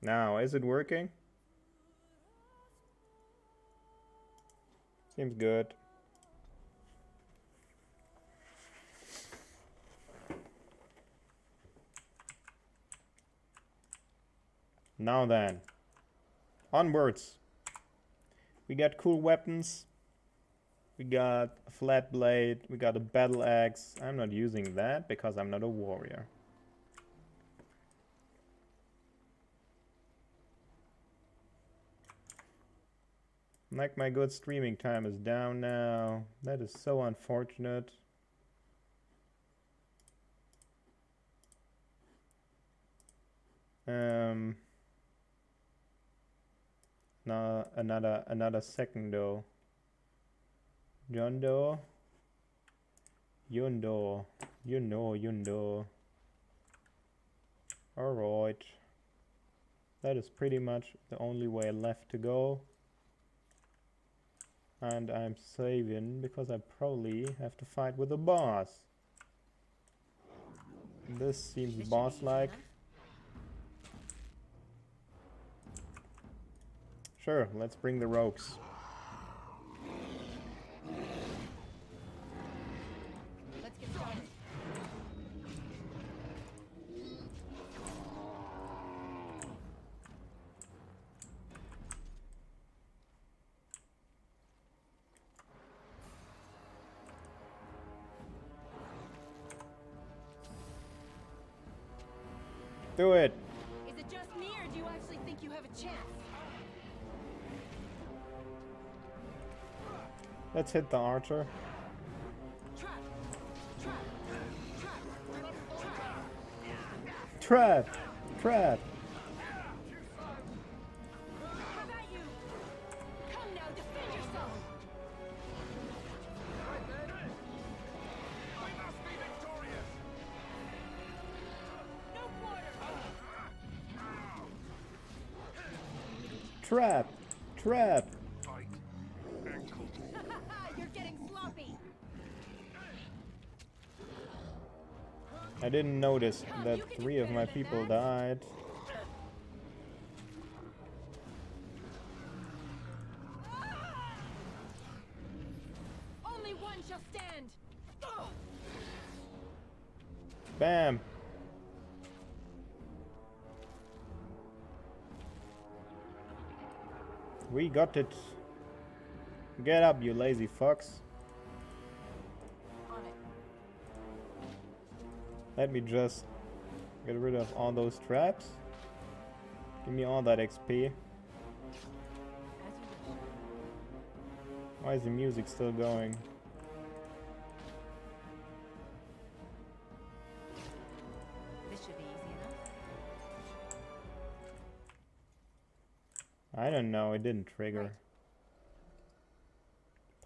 Now, is it working? Seems good. Now then, onwards. We got cool weapons. We got a flat blade. We got a battle axe. I'm not using that because I'm not a warrior. Like, my good streaming time is down now. That is so unfortunate. No, another second though. Yondo. Yundo. Alright. That is pretty much the only way left to go. And I'm saving because I probably have to fight with a boss. This seems boss-like. Sure, let's bring the rogues. Let's get started. Do it! Is it just me, or do you actually think you have a chance? Let's hit the archer. Trap! Trap! Trap! Trap! Trap! Trap! How about you? Come now, defend yourself! We must be victorious! No quarter! Trap! Trap! Fight. Ankle. You're getting sloppy! I didn't notice that 3 of my people died. Only one shall stand! Bam! We got it. Get up, you lazy fucks. On it. Let me just get rid of all those traps. Give me all that XP. As you wish. Why is the music still going? This should be easy enough. I don't know, it didn't trigger. Right.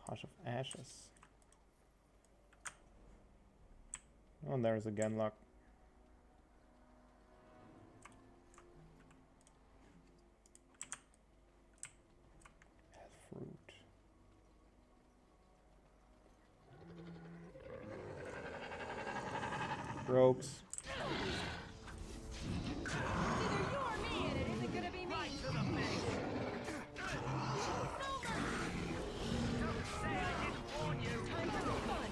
Pot of ashes. Oh, there's a gunlock. Fruit. Rogues. It's either you or me, and it isn't gonna be me! Time for some fun!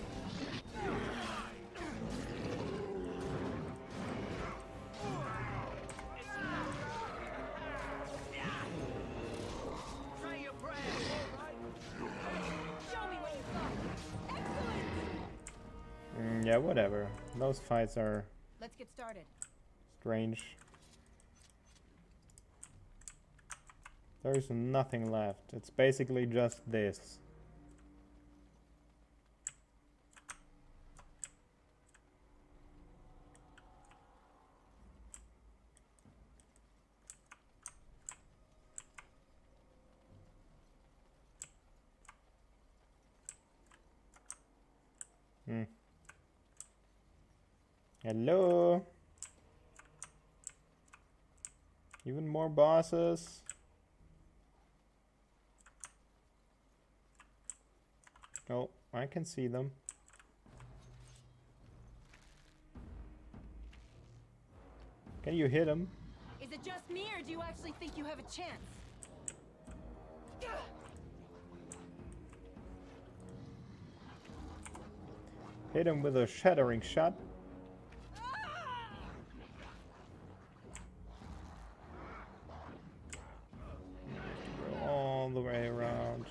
Show me what you got! Excellent! Yeah, whatever. Those fights are Let's get started. strange. There's nothing left. It's basically just this. Hello? Even more bosses? Oh, I can see them. Can you hit them? Is it just me, or do you actually think you have a chance? Hit him with a shattering shot. Go all the way around.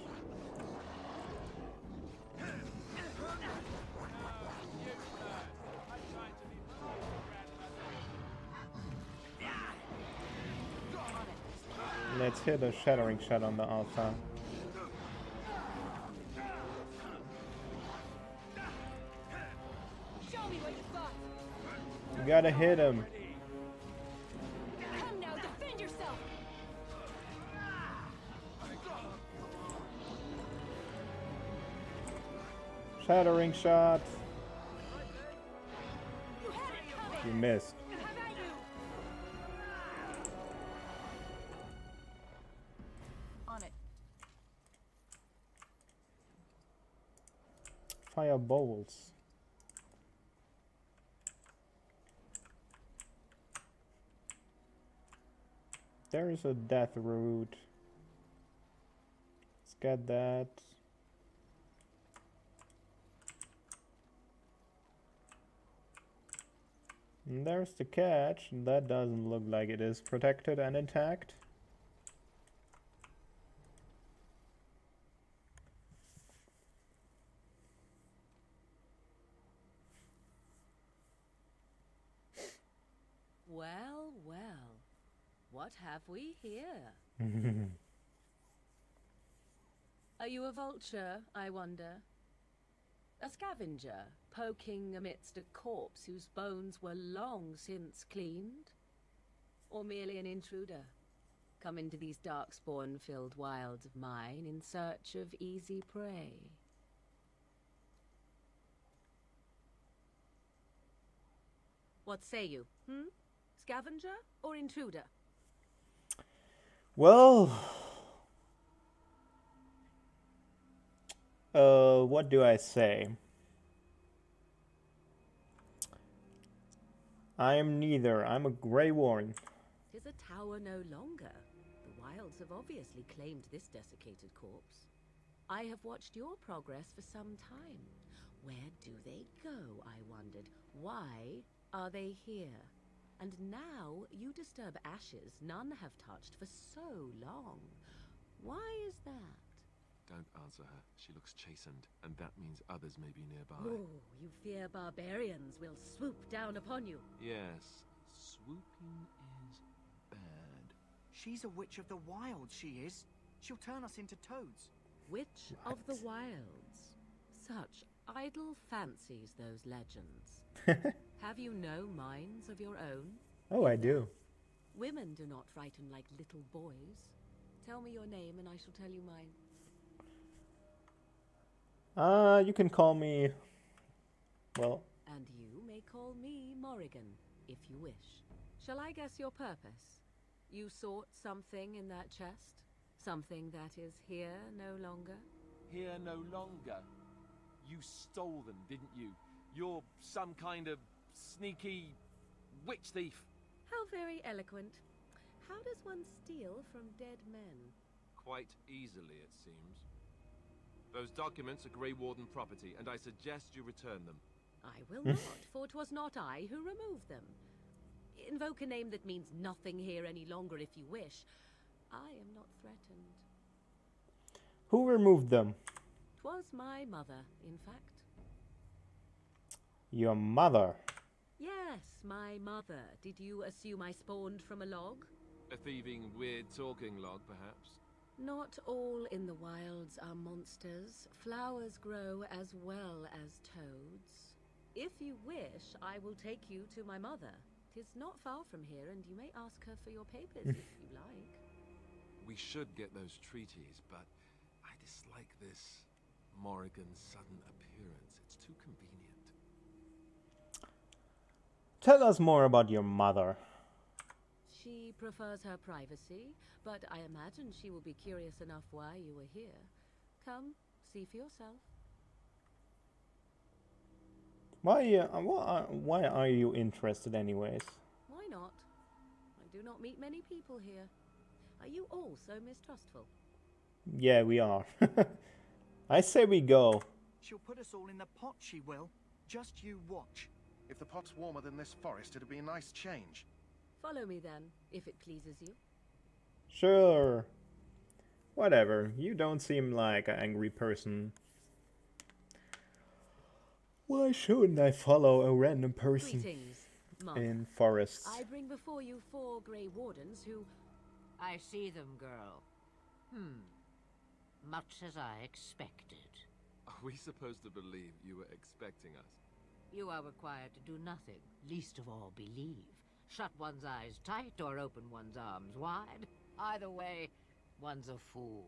Let's hit a shattering shot on the alpha. Show me what you got. You gotta hit him. Come now, defend yourself. Shattering shot. You had it coming. You missed. How about you? On it. Fire bolts. There is a death root. Let's get that. And there's the catch. That doesn't look like it is protected and intact. Well, well, what have we here? Are you a vulture, I wonder? A scavenger, poking amidst a corpse whose bones were long since cleaned? Or merely an intruder, come into these darkspawn-filled wilds of mine in search of easy prey? What say you, Scavenger or intruder? Well, what do I say? I am neither. I'm a Grey Warren. 'Tis a tower no longer. The wilds have obviously claimed this desiccated corpse. I have watched your progress for some time. Where do they go, I wondered? Why are they here? And now you disturb ashes none have touched for so long. Why is that? Don't answer her. She looks chastened, and that means others may be nearby. Oh, you fear barbarians will swoop down upon you. Yes, swooping is bad. She's a witch of the wild, she is. She'll turn us into toads. Witch of the wilds. Such idle fancies, those legends. Have you no minds of your own? Oh, I do. Women do not frighten like little boys. Tell me your name and I shall tell you mine. You can call me, well, And you may call me Morrigan, if you wish. Shall I guess your purpose? You sought something in that chest? Something that is here no longer? Here no longer. You stole them, didn't you? You're some kind of sneaky witch thief. How very eloquent. How does one steal from dead men? Quite easily, it seems. Those documents are Grey Warden property, and I suggest you return them. I will not, for 'twas not I who removed them. Invoke a name that means nothing here any longer if you wish. I am not threatened. who removed them? 'Twas my mother, in fact. Your mother. Yes, my mother. Did you assume I spawned from a log? A thieving, weird-talking log, perhaps? Not all in the wilds are monsters. Flowers grow as well as toads. If you wish, I will take you to my mother. 'Tis not far from here, and you may ask her for your papers if you like. We should get those treaties, but I dislike this Morrigan's sudden appearance. It's too convenient. Tell us more about your mother. She prefers her privacy, but I imagine she will be curious enough why you were here. Come, see for yourself. Why are you interested anyways? Why not? I do not meet many people here. Are you all so mistrustful? Yeah, we are. I say we go. She'll put us all in the pot, she will. Just you watch. If the pot's warmer than this forest, it'd be a nice change. Follow me then, if it pleases you. Sure. Whatever. You don't seem like an angry person. Why shouldn't I follow a random person Greetings, Mother. in forests? I bring before you 4 Grey Wardens who... I see them, girl. Much as I expected. Are we supposed to believe you were expecting us? You are required to do nothing, least of all believe. Shut one's eyes tight or open one's arms wide. Either way, one's a fool.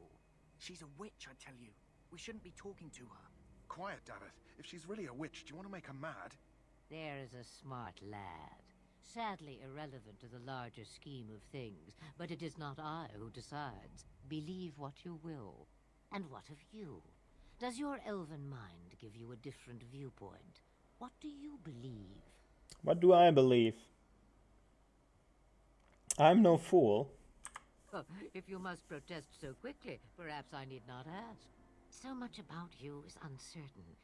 She's a witch, I tell you. We shouldn't be talking to her. Quiet, Dareth. If she's really a witch, do you want to make her mad? There is a smart lad. Sadly irrelevant to the larger scheme of things, but it is not I who decides. Believe what you will. And what of you? Does your elven mind give you a different viewpoint? What do you believe? What do I believe? I'm no fool. If you must protest so quickly, perhaps I need not ask. So much about you is uncertain,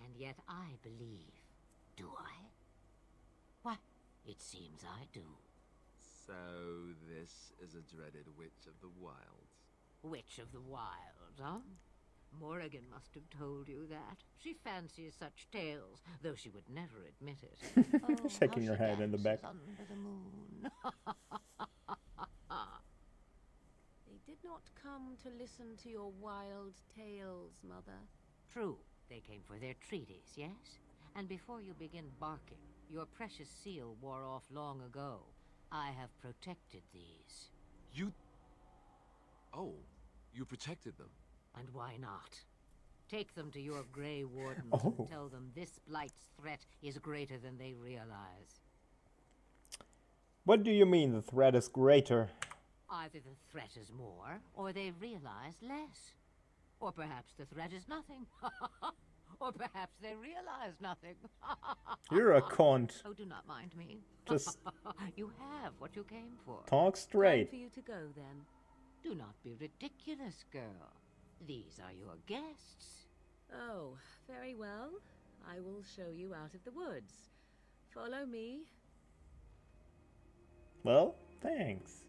and yet I believe. Do I? Why, it seems I do. So this is a dreaded Witch of the Wilds. Witch of the Wilds, huh? Morrigan must have told you that. She fancies such tales, though she would never admit it. Oh, Shaking how her she head in the back. dances under the moon. They did not come to listen to your wild tales, Mother. True, they came for their treaties, yes? And before you begin barking, your precious seal wore off long ago. I have protected these. You... Oh, you protected them. And why not? Take them to your Grey Wardens Oh. and tell them this Blight's threat is greater than they realize. What do you mean the threat is greater? Either the threat is more, or they realize less. Or perhaps the threat is nothing. Or perhaps they realize nothing. You're a cunt. Oh, do not mind me. Just You have what you came for. talk Time straight. for you to go, then. Do not be ridiculous, girl. These are your guests. Oh, very well. I will show you out of the woods. Follow me. Well, thanks.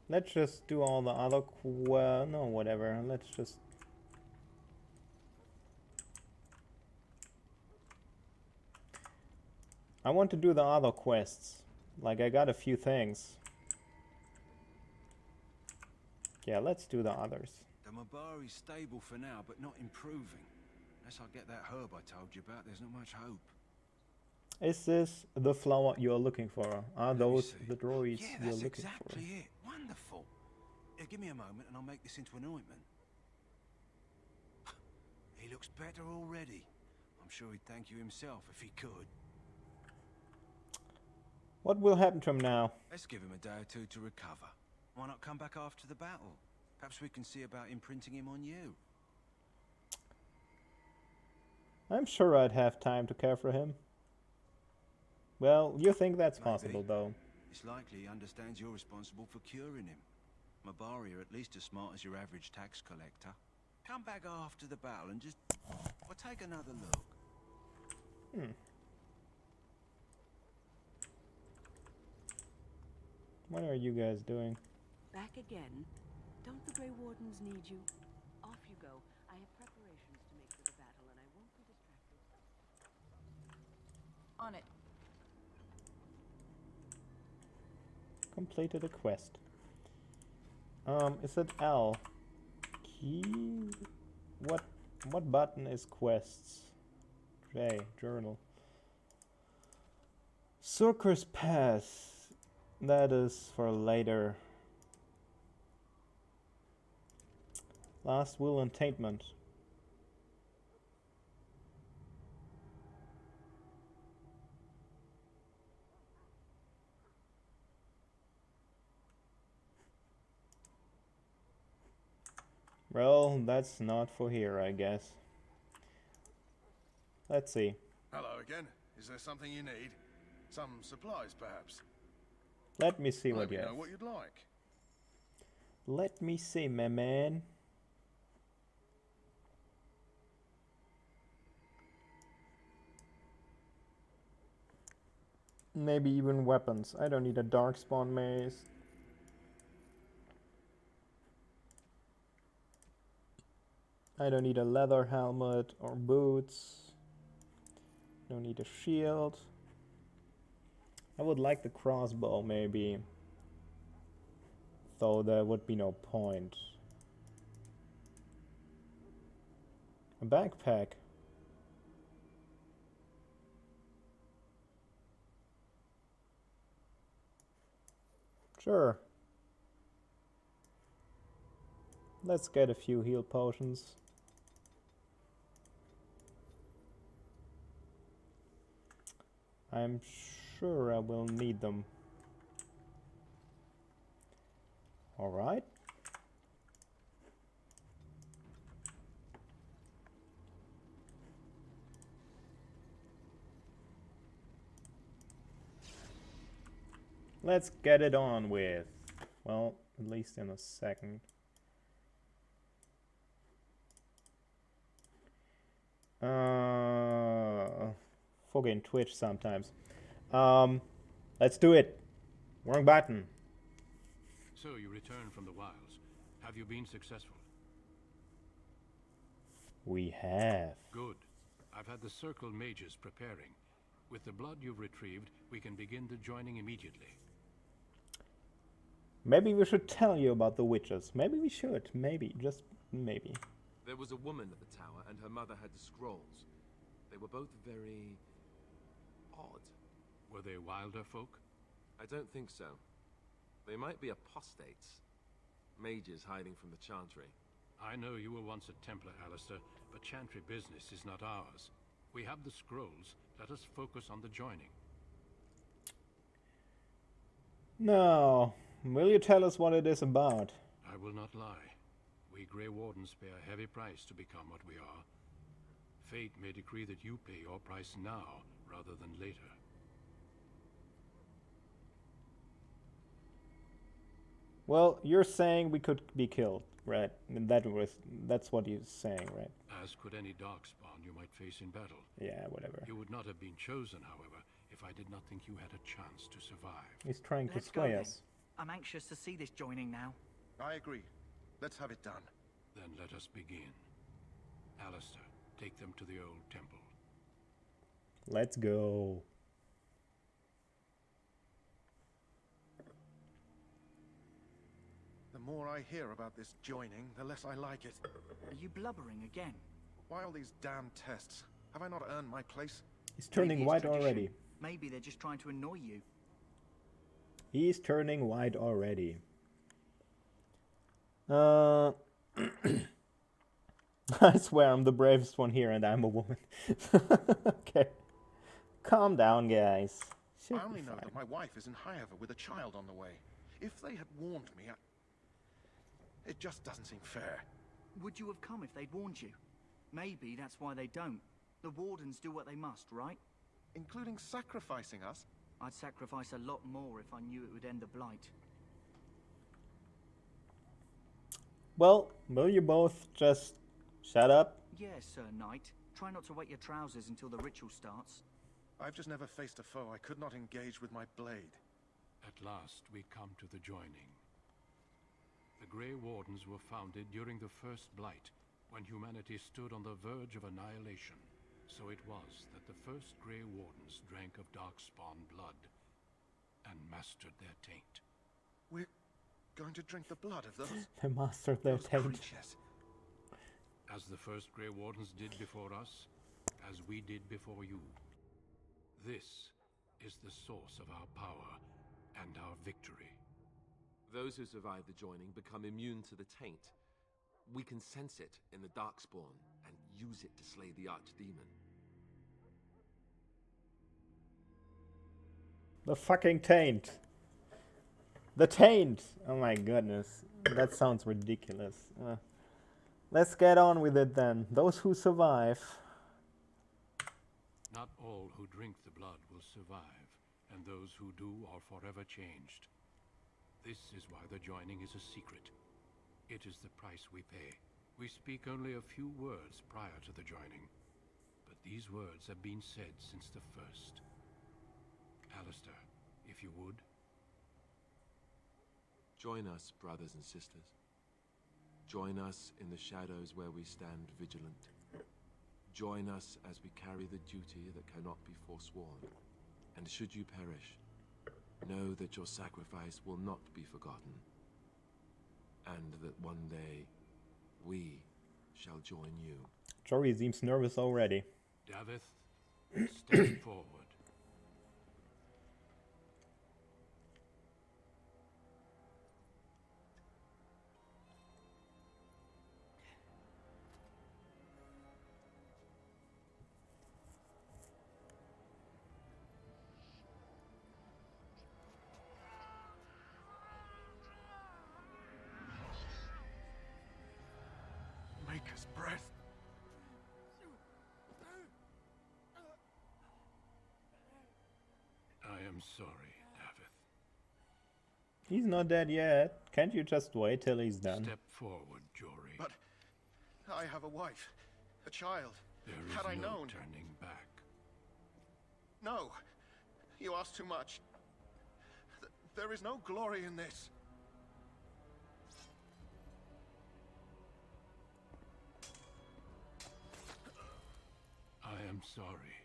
Let's just do all the other no, whatever. Let's just... I want to do the other quests. Like, I got a few things. Yeah, let's do the others. The Mabari's stable for now, but not improving. Unless I get that herb I told you about, there's not much hope. Is this the flower you're looking for? Are me those see. the droids Yeah, you're that's looking exactly it. Wonderful. Yeah, give me a moment and I'll make this into an ointment. He looks better already. I'm sure he'd thank you himself if he could. for? What will happen to him now? Let's give him a day or two to recover. Why not come back after the battle? Perhaps we can see about imprinting him on you. I'm sure I'd have time to care for him. Well, you think that's Maybe. possible, though. It's likely he understands you're responsible for curing him. Mabari are at least as smart as your average tax collector. Come back after the battle and just... well, take another look. What are you guys doing? Back again? Don't the Grey Wardens need you? Off you go. I have preparations to make for the battle, and I won't be distracted. On it. Completed a quest. Is it L? Key? What button is quests? J, journal. Circus Pass. That is for later. Last will entaintment. Well, that's not for here, I guess. Let's see. Hello again. Is there something you need? Some supplies, perhaps? Let me see what Let me you know have. what you'd like. Let me see, my man. Maybe even weapons. I don't need a darkspawn mace. I don't need a leather helmet or boots. Don't need a shield. I would like the crossbow, maybe. Though there would be no point. A backpack. Sure. Let's get a few heal potions. I'm sure I will need them. All right. Let's get it on with. Well, at least in a second. Fucking Twitch sometimes. Let's do it. Wrong button. So you returned from the wilds. Have you been successful? We have. Good. I've had the circle mages preparing. With the blood you've retrieved, we can begin the joining immediately. Maybe we should tell you about the witches. Maybe we should. Maybe. Just maybe. There was a woman at the tower, and her mother had the scrolls. They were both very odd. Were they wilder folk? I don't think so. They might be apostates. Mages hiding from the Chantry. I know you were once a Templar, Alistair, but Chantry business is not ours. We have the scrolls. Let us focus on the joining. No. Will you tell us what it is about? I will not lie. We Grey Wardens pay a heavy price to become what we are. Fate may decree that you pay your price now, rather than later. Well, you're saying we could be killed, right? And that's what you're saying, right? As could any darkspawn you might face in battle. Yeah, whatever. You would not have been chosen, however, if I did not think you had a chance to survive. He's trying to Let's go sway then. us. I'm anxious to see this joining now. I agree. Let's have it done. Then let us begin. Alistair, take them to the old temple. Let's go. The more I hear about this joining, the less I like it. Are you blubbering again? Why all these damn tests? Have I not earned my place? He's turning Maybe it's white tradition. already. Maybe they're just trying to annoy you. He's turning white already. I swear I'm the bravest one here and I'm a woman. Okay. Calm down, guys. Should I only be know fine. that my wife is in Highover with a child on the way. If they had warned me, it just doesn't seem fair. Would you have come if they'd warned you? Maybe that's why they don't. The Wardens do what they must, right? Including sacrificing us? I'd sacrifice a lot more if I knew it would end the Blight. Well, will you both just shut up? Yes, Sir Knight. Try not to wet your trousers until the ritual starts. I've just never faced a foe I could not engage with my blade. At last, we come to the joining. The Grey Wardens were founded during the First Blight, when humanity stood on the verge of annihilation. So it was that the first Grey Wardens drank of darkspawn blood and mastered their taint. We're going to drink the blood of those, They mastered their those taint. creatures. As the first Grey Wardens did before us, as we did before you. This is the source of our power and our victory. Those who survive the joining become immune to the taint. We can sense it in the Darkspawn and use it to slay the Archdemon. The fucking taint. The taint! Oh my goodness. That sounds ridiculous. Let's get on with it then. Those who survive. Not all who drink the blood will survive, and those who do are forever changed. This is why the joining is a secret. It is the price we pay. We speak only a few words prior to the joining, but these words have been said since the first. Alistair, if you would. Join us, brothers and sisters. Join us in the shadows where we stand vigilant. Join us as we carry the duty that cannot be forsworn. And should you perish, know that your sacrifice will not be forgotten. And that one day, we shall join you. Jory seems nervous already. Davith, step forward. Maker's breath. I am sorry, Davith. He's not dead yet. Can't you just wait till he's done? Step forward, Jory. But I have a wife, a child. There is Had I no known. turning back. No, you ask too much. There is no glory in this. I am sorry.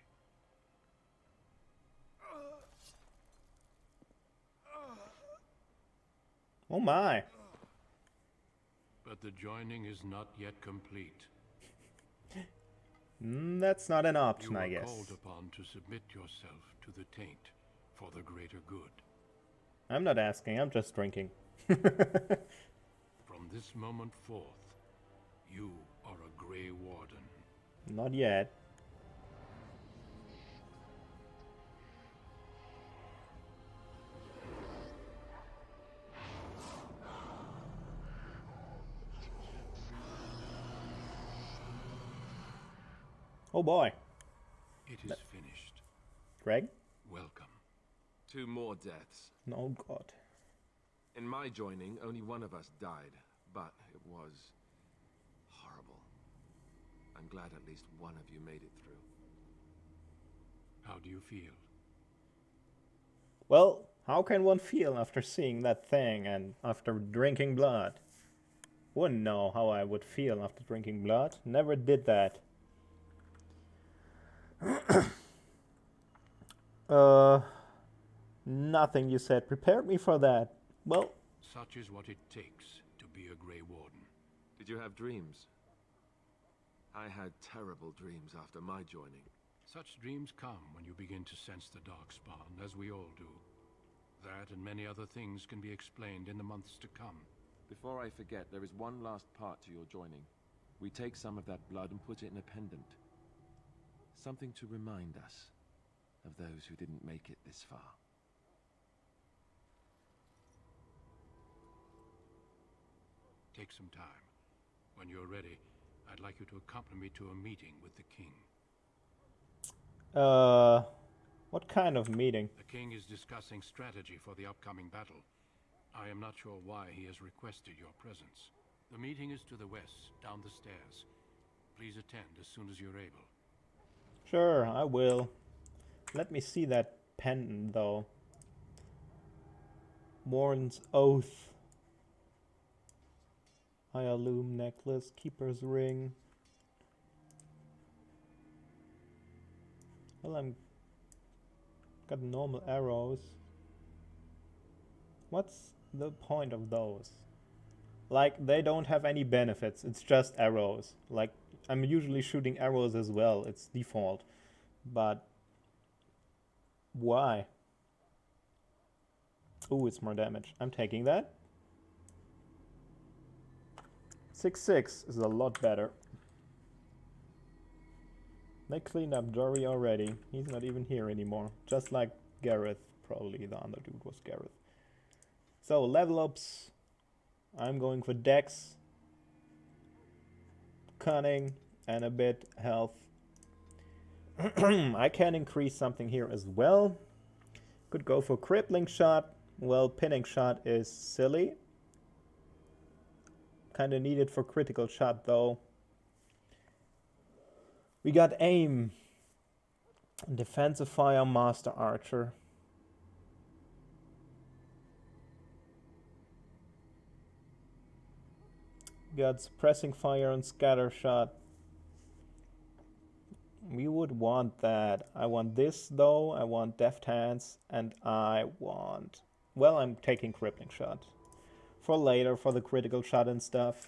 Oh my. But the joining is not yet complete. That's not an option, You I are guess. called upon to submit yourself to the taint for the greater good. I'm not asking, I'm just drinking. From this moment forth, you are a Grey Warden. Not yet. Oh boy. It is finished. Greg? Welcome. 2 more deaths. Oh god. In my joining, only one of us died, but it was horrible. I'm glad at least one of you made it through. How do you feel? Well, how can one feel after seeing that thing and after drinking blood? Wouldn't know how I would feel after drinking blood. Never did that. Nothing you said prepared me for that. Well, Such is what it takes to be a Grey Warden. Did you have dreams? I had terrible dreams after my joining. Such dreams come when you begin to sense the Darkspawn, as we all do. That and many other things can be explained in the months to come. Before I forget, there is one last part to your joining. We take some of that blood and put it in a pendant. Something to remind us of those who didn't make it this far. Take some time. When you're ready, I'd like you to accompany me to a meeting with the King. what kind of meeting? The King is discussing strategy for the upcoming battle. I am not sure why he has requested your presence. The meeting is to the west, down the stairs. Please attend as soon as you're able. Sure, I will. Let me see that pendant, though. Warren's Oath. Heirloom necklace, Keeper's ring. Well, I'm got normal arrows. What's the point of those? Like, they don't have any benefits. It's just arrows. Like, I'm usually shooting arrows as well. It's default. But why? Ooh, it's more damage. I'm taking that. 6/6 is a lot better. They cleaned up Jory already. He's not even here anymore. Just like Gareth. Probably the other dude was Gareth. So, level ups. I'm going for Dex. cunning and a bit health. I can increase something here as well. Could go for crippling shot. Well, pinning shot is silly. Kinda needed for critical shot though. We got aim. Defensive fire, master archer. Got suppressing fire and scatter shot. We would want that. I want this though. I want deft hands, and I want... Well, I'm taking crippling shot. For later, for the critical shot and stuff.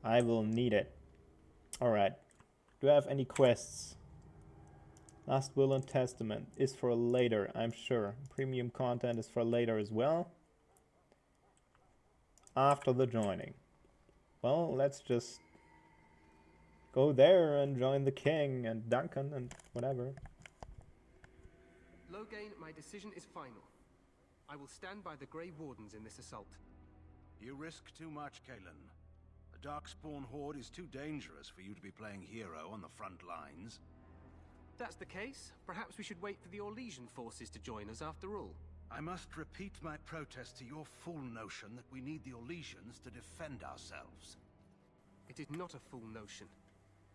I will need it. Alright. Do I have any quests? Last Will and Testament is for later, I'm sure. Premium content is for later as well. After the joining. Well, let's just go there and join the king and Duncan and whatever. Loghain, my decision is final. I will stand by the Grey Wardens in this assault. You risk too much, Kalen. The Darkspawn Horde is too dangerous for you to be playing hero on the front lines. If that's the case, perhaps we should wait for the Orlesian forces to join us after all. I must repeat my protest to your fool notion that we need the Orlesians to defend ourselves. It is not a fool notion.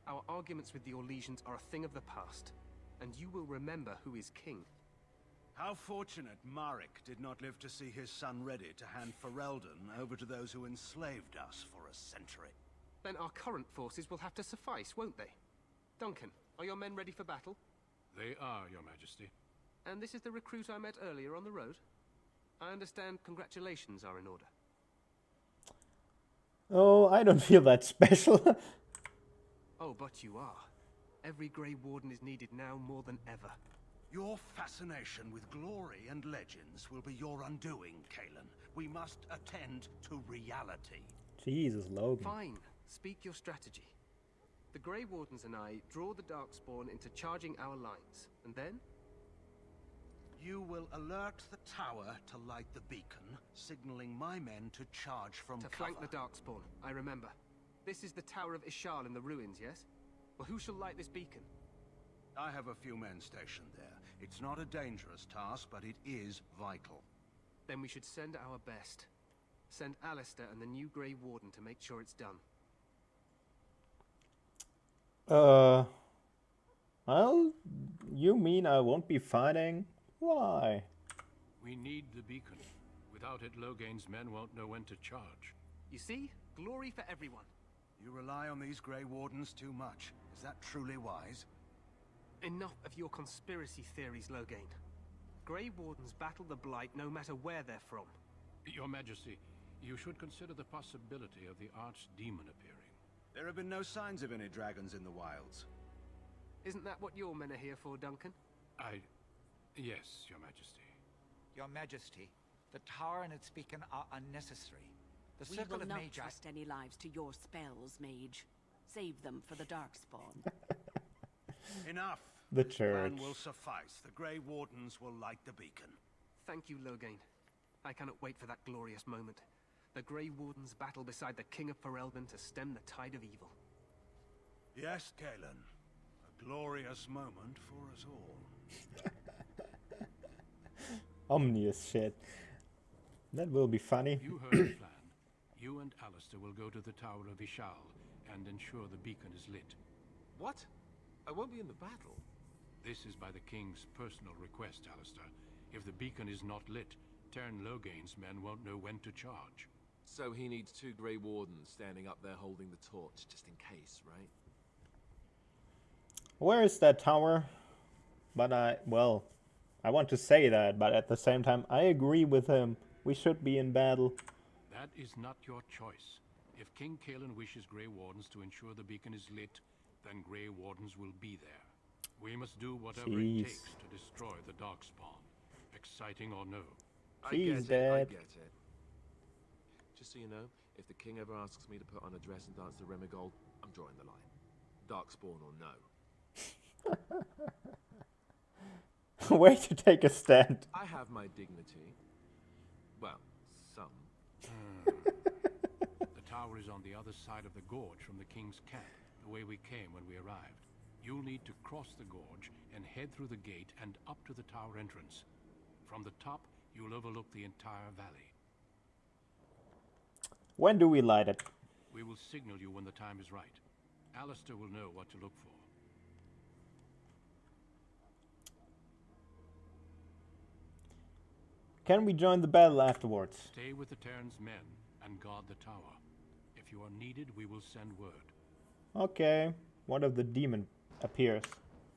Our arguments with the Orlesians are a thing of the past, and you will remember who is king. How fortunate Marek did not live to see his son ready to hand Ferelden over to those who enslaved us for a century. Then our current forces will have to suffice, won't they? Duncan, are your men ready for battle? They are, Your Majesty. And this is the recruit I met earlier on the road? I understand congratulations are in order. Oh, I don't feel that special. Oh, but you are. Every Grey Warden is needed now more than ever. Your fascination with glory and legends will be your undoing, Kalen. We must attend to reality. Jesus, Logan. Fine. Speak your strategy. The Grey Wardens and I draw the Darkspawn into charging our lines, and then? You will alert the tower to light the beacon, signaling my men to charge from to cover. flank the Darkspawn, I remember. This is the Tower of Ishal in the ruins, yes? Well, who shall light this beacon? I have a few men stationed there. It's not a dangerous task, but it is vital. Then we should send our best. Send Alistair and the new Grey Warden to make sure it's done. Well, you mean I won't be fighting? Why? We need the beacon. Without it, Loghain's men won't know when to charge. You see? Glory for everyone. You rely on these Grey Wardens too much. Is that truly wise? Enough of your conspiracy theories, Loghain. Grey Wardens battle the Blight no matter where they're from. Your Majesty, you should consider the possibility of the Archdemon appearing. There have been no signs of any dragons in the wilds. Isn't that what your men are here for, Duncan? Yes, Your Majesty. Your Majesty, the tower and its beacon are unnecessary. The We circle will of not Magi... trust any lives to your spells, mage. Save them for the Darkspawn. Enough. The The church. plan will suffice. The Grey Wardens will light the beacon. Thank you, Loghain. I cannot wait for that glorious moment. The Grey Wardens battle beside the King of Ferelden to stem the tide of evil. Yes, Kalen. A glorious moment for us all. Omnious shit. That will be funny. You heard the plan. You and Alistair will go to the Tower of Ishal and ensure the beacon is lit. What? I won't be in the battle. This is by the King's personal request, Alistair. If the beacon is not lit, Tern Loghain's men won't know when to charge. So he needs 2 Grey Wardens standing up there holding the torch, just in case, right? Where is that tower? But I want to say that, but at the same time, I agree with him. We should be in battle. That is not your choice. If King Kalen wishes Grey Wardens to ensure the beacon is lit, then Grey Wardens will be there. We must do whatever it takes to destroy the Darkspawn. Exciting or no. I get it. Just so you know, if the King ever asks me to put on a dress and dance to Remigold, I'm drawing the line. Darkspawn or no. Way to take a stand. I have my dignity. Well, some. The tower is on the other other side of the gorge from the king's camp, the way we came when we arrived. You'll need to cross the gorge and head through the gate and up to the tower entrance. From the top, you'll overlook the entire valley. When do we light it? We will signal you when the time is right. Alistair will know what to look for. Can we join the battle afterwards? Stay with the Terran's men and guard the tower. If you are needed, we will send word. Okay. What if the demon appears?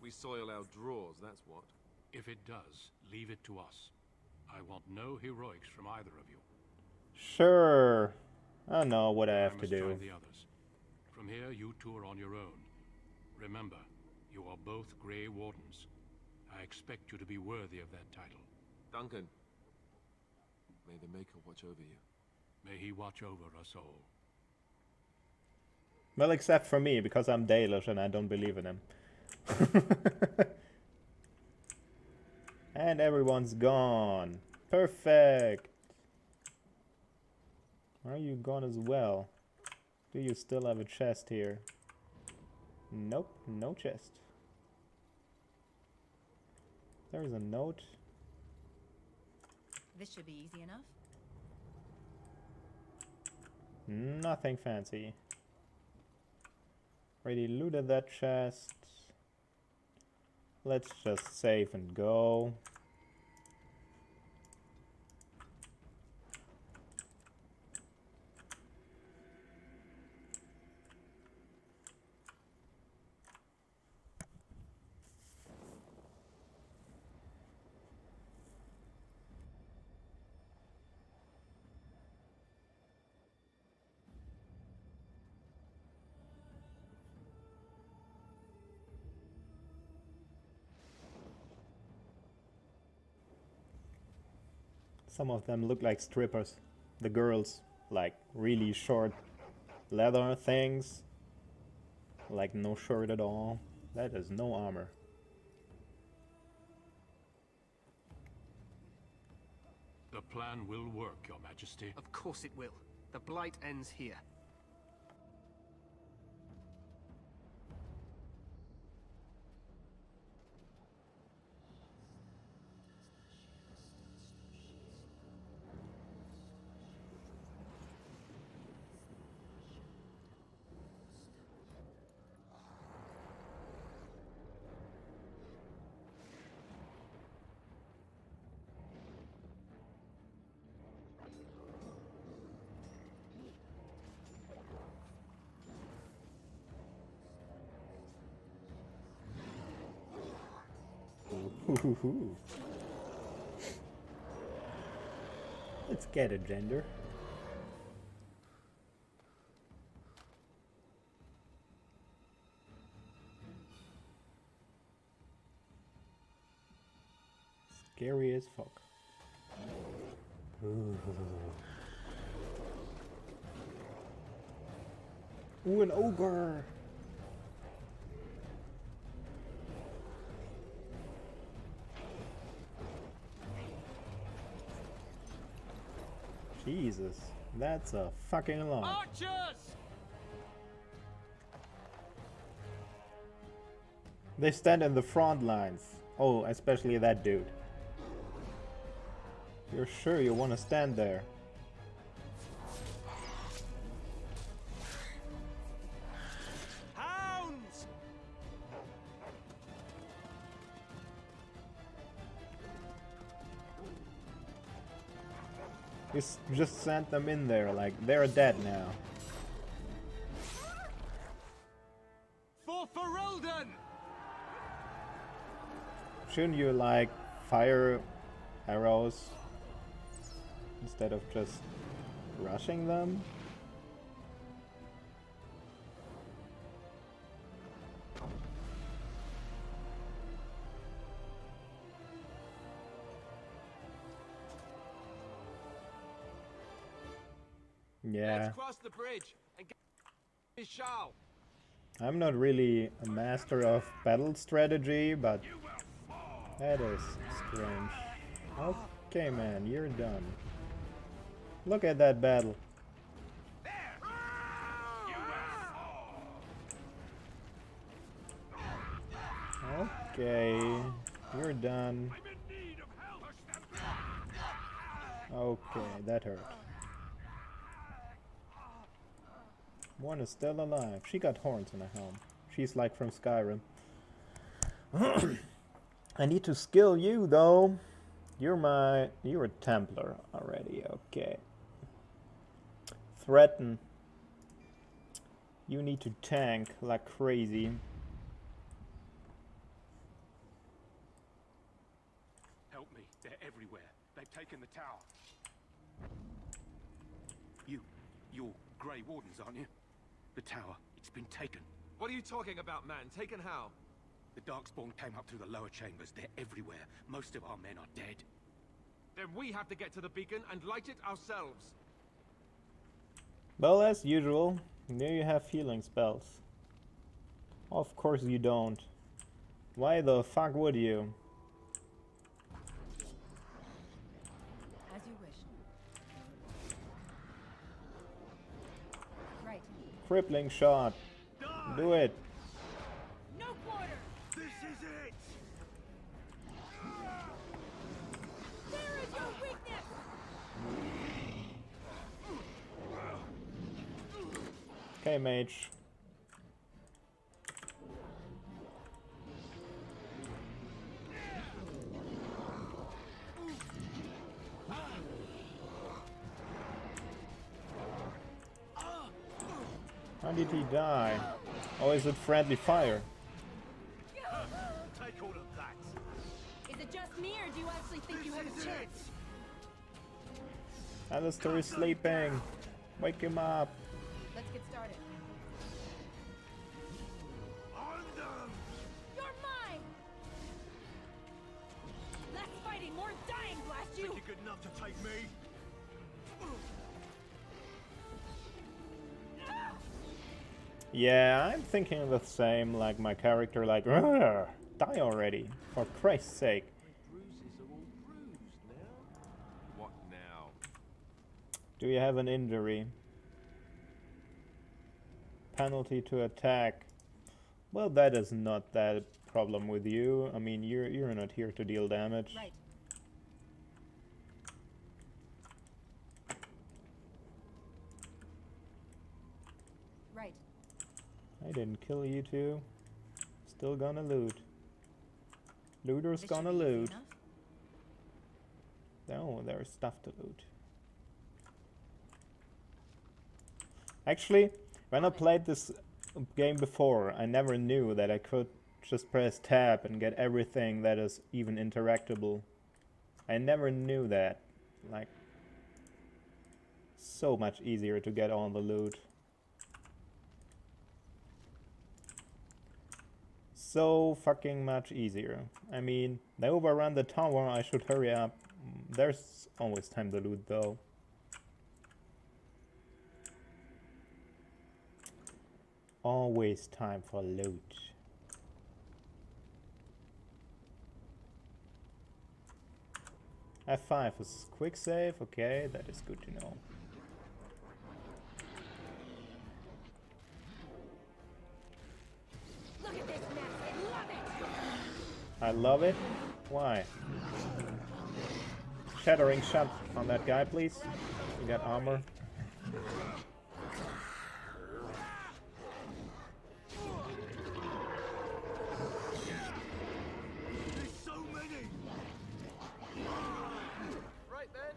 We soil our drawers, that's what. If it does, leave it to us. I want no heroics from either of you. Sure. I know what I have to must do. join the others. From here, you two are on your own. Remember, you are both Grey Wardens. I expect you to be worthy of that title. Duncan, may the Maker watch over you. May he watch over us all. Well, except for me, because I'm Dalish and I don't believe in him. And everyone's gone. Perfect. Are you gone as well? Do you still have a chest here? Nope, no chest. There is a note. This should be easy enough. Nothing fancy. Already looted that chest. Let's just save and go. Some of them look like strippers. The girls, like really short leather things. Like no shirt at all. That is no armor. The plan will work, Your Majesty. Of course it will. The Blight ends here. Let's get it, gender. Scary as fuck. Ooh, an ogre! Jesus, that's a fucking lot. Archers! They stand in the front lines. Oh, especially that dude. You're sure you want to stand there? Hounds! Just sent them in there, like they're dead now. For Ferelden! Shouldn't you like fire arrows instead of just rushing them? Yeah. Let's cross the bridge and get his shawl. I'm not really a master of battle strategy, but that is strange. Okay, man, you're done. Look at that battle. Okay, you're done. Okay, that hurt. One is still alive. She got horns on her helm. She's like from Skyrim. I need to skill you though. You're a Templar already. Okay. Threaten. You need to tank like crazy. Help me. They're everywhere. They've taken the tower. You're Grey Wardens, aren't you? The tower, it's been taken. What are you talking about, man? Taken how? The Darkspawn came up through the lower chambers. They're everywhere. Most of our men are dead. Then we have to get to the beacon and light it ourselves. Well, as usual, now you have healing spells. Of course you don't. Why the fuck would you? As you wish. Right. Crippling shot. Do it. No quarter. This is it! There is your weakness. Okay, mage. How did he die? Oh, is it friendly fire? Take all of that. Is it just me, or do you actually think you have a chance? Alistair is sleeping. Wake him up. Let's get started. On them! You're mine. Less fighting, more dying, blast you. Think you're good enough to take me? Yeah, I'm thinking the same, like my character, like, "Argh, die already, for Christ's sake." My bruises are all bruised now. What now? Do you have an injury? Penalty to attack. Well, that is not that problem with you. I mean, you're not here to deal damage. Right. Right. I didn't kill you two. Still gonna loot. Looter's This gonna should be easy loot. enough. Oh, there's stuff to loot. Actually, when I played this game before, I never knew that I could just press tab and get everything that is even interactable. I never knew that. Like, so much easier to get all the loot. So fucking much easier. I mean, they overrun the tower, I should hurry up. There's always time to loot though. Always time for loot. F5 is quick save, okay, that is good to know. Look at this mess. I love it. I love it. Why? Shattering shot on that guy, please. You got armor. There's so many! Right then.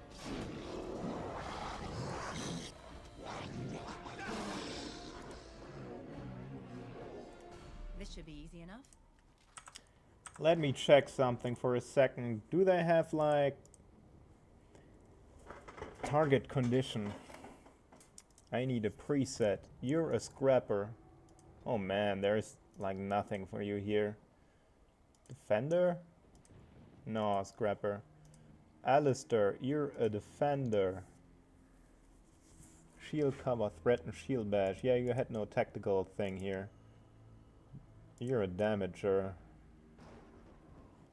This should be easy enough. Let me check something for a second. Do they have like target condition? I need a preset. You're a scrapper. Oh man, there's like nothing for you here. Defender? No, scrapper. Alistair, you're a defender. Shield cover, threat and shield badge. Yeah, you had no tactical thing here. You're a damager.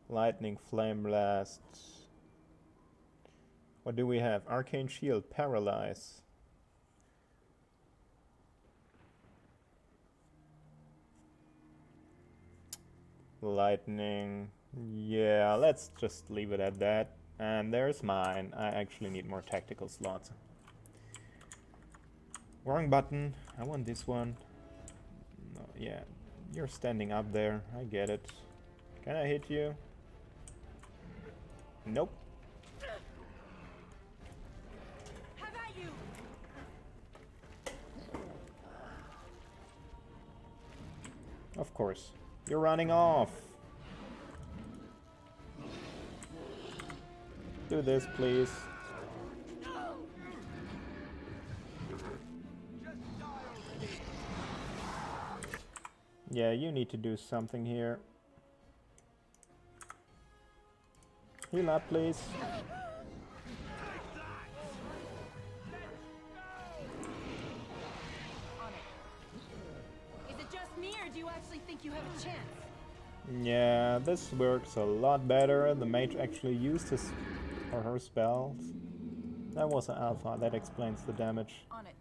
Lightning, flame blast. What do we have? Arcane shield, paralyze. Lightning. Yeah, let's just leave it at that. And there's mine. I actually need more tactical slots. Wrong button. I want this one. No, yeah. You're standing up there. I get it. Can I hit you? Nope. How about you? Of course. You're running off. Do this, please. Yeah, you need to do something here. Heal up, please. Is it just me, or do you actually think you have a chance? Yeah, this works a lot better. The mage actually used his or her spells. That was an alpha. That explains the damage. On it.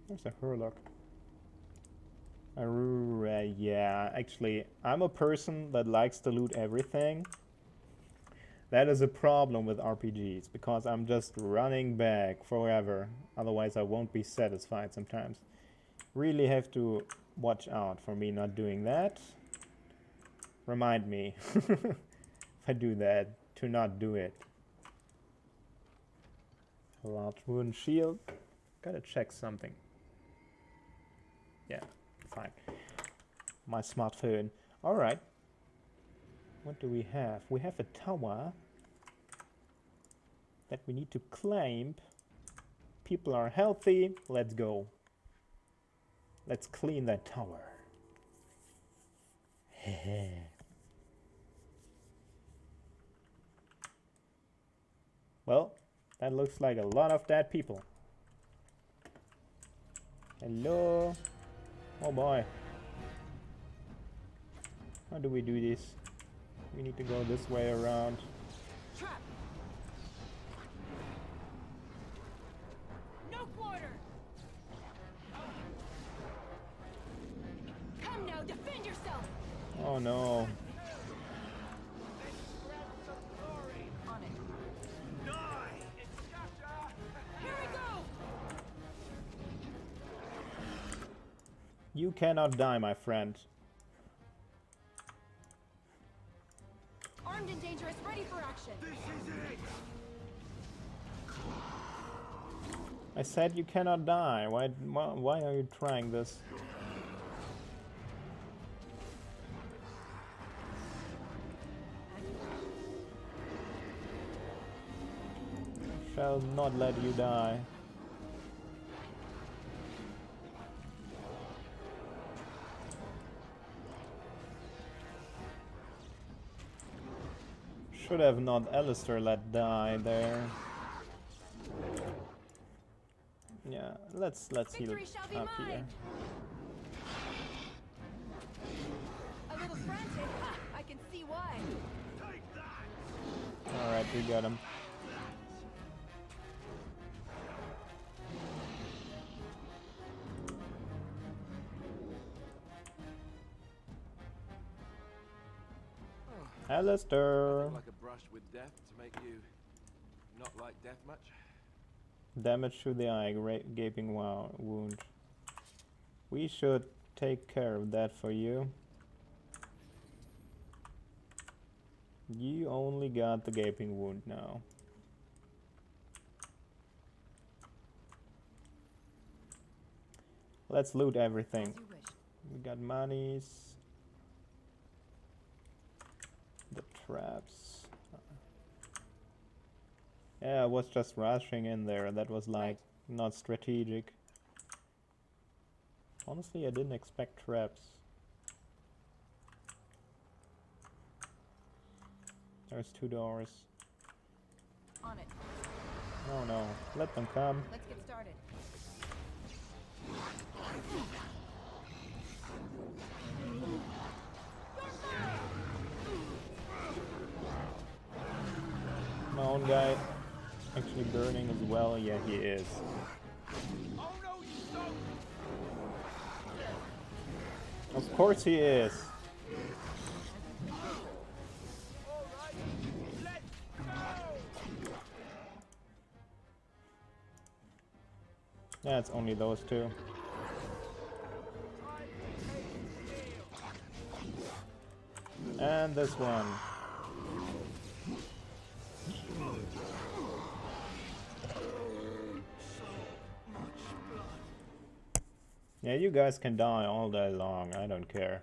There's a Hurlock. Yeah, actually, I'm a person that likes to loot everything. That is a problem with RPGs, because I'm just running back forever. Otherwise, I won't be satisfied sometimes. Really have to watch out for me not doing that. Remind me, if I do that, to not do it. Large wooden shield. Gotta check something. Yeah, fine. My smartphone. Alright. What do we have? We have a tower that we need to climb. People are healthy. Let's go. Let's clean that tower. Well, that looks like a lot of dead people. Hello? Oh boy. How do we do this? We need to go this way around. Trap. No quarter. Come now, defend yourself. Oh no. On it. Here we go. You cannot die, my friend. Armed and dangerous, ready for action. This is it. I said you cannot die. Why are you trying this? Shall not let you die. Should have not Alistair let die there. Yeah, let's heal up here. A little frantic. Ha, I can see why. Alright, we got him. Alistair! Like a brush with death to make you not like death much? Damage to the eye, gaping wound. We should take care of that for you. You only got the gaping wound now. Let's loot everything. We got monies. The traps. Yeah, I was just rushing in there. That was like not strategic. Honestly, I didn't expect traps. There's 2 doors. On it. No, no. Let them come. Let's get started. My own guy actually burning as well. Yeah, he is. Oh no, you don't! Of course he is. Yeah, it's only those two. And this one. Yeah, you guys can die all day long, I don't care.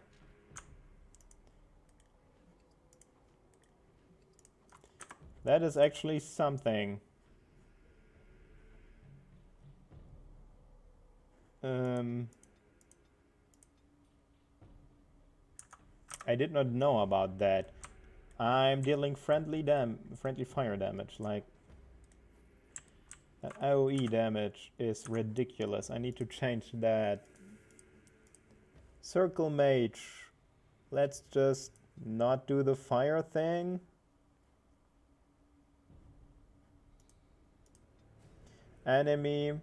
That is actually something. I did not know about that. I'm dealing friendly fire damage, like that AoE damage is ridiculous. I need to change that. Circle Mage. Let's just not do the fire thing. Enemy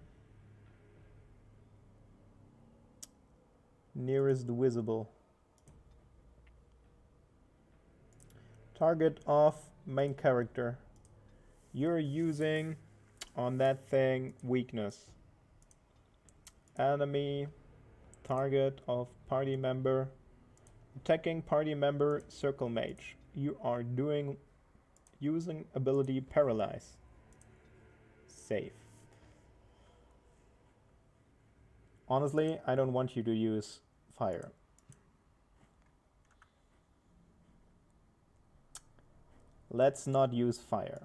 nearest visible. Target of main character. You're using on that thing weakness. Enemy target of party member. Attacking party member Circle Mage. You are using ability Paralyze. Safe. Honestly, I don't want you to use fire. Let's not use fire.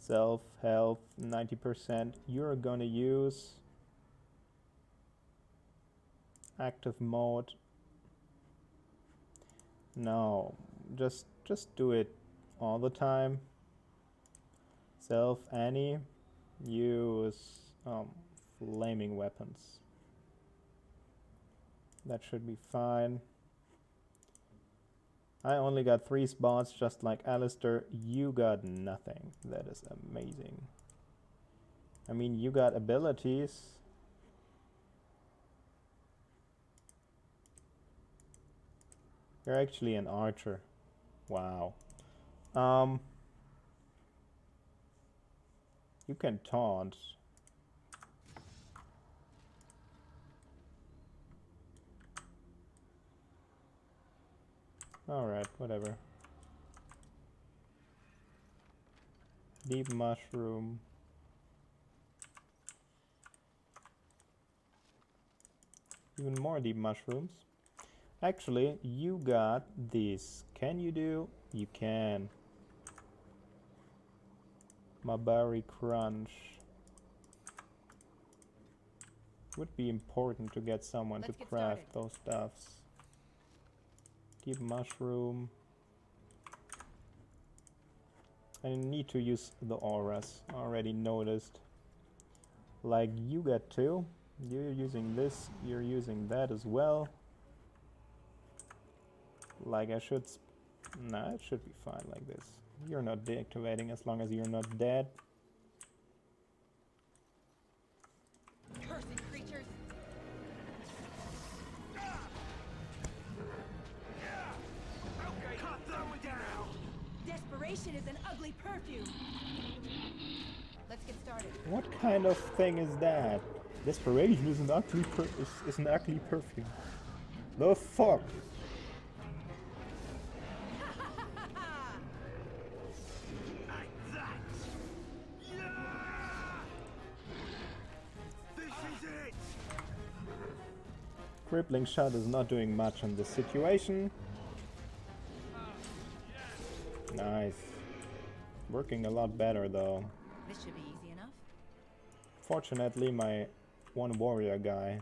Self health 90%. You're gonna use active mode. No, just do it all the time. Self Annie, use flaming weapons. That should be fine. I only got 3 spots, just like Alistair. You got nothing. That is amazing. I mean, you got abilities. You're actually an archer. Wow. You can taunt. Alright, whatever. Deep mushroom. Even more deep mushrooms. Actually, you got this. Can you do? You can. Mabari crunch. Would be important to get someone to craft those stuffs. Deep mushroom. I need to use the auras. Already noticed. Like you got 2. You're using this. You're using that as well. Like I should... Nah, it should be fine like this. You're not deactivating as long as you're not dead. Cursed creatures! Cut them down! Desperation is an ugly perfume. Let's get started. What kind of thing is that? Desperation is an ugly perfume. The fuck? Crippling shot is not doing much in this situation. Nice. Working a lot better though. This should be easy enough. Fortunately, my one warrior guy,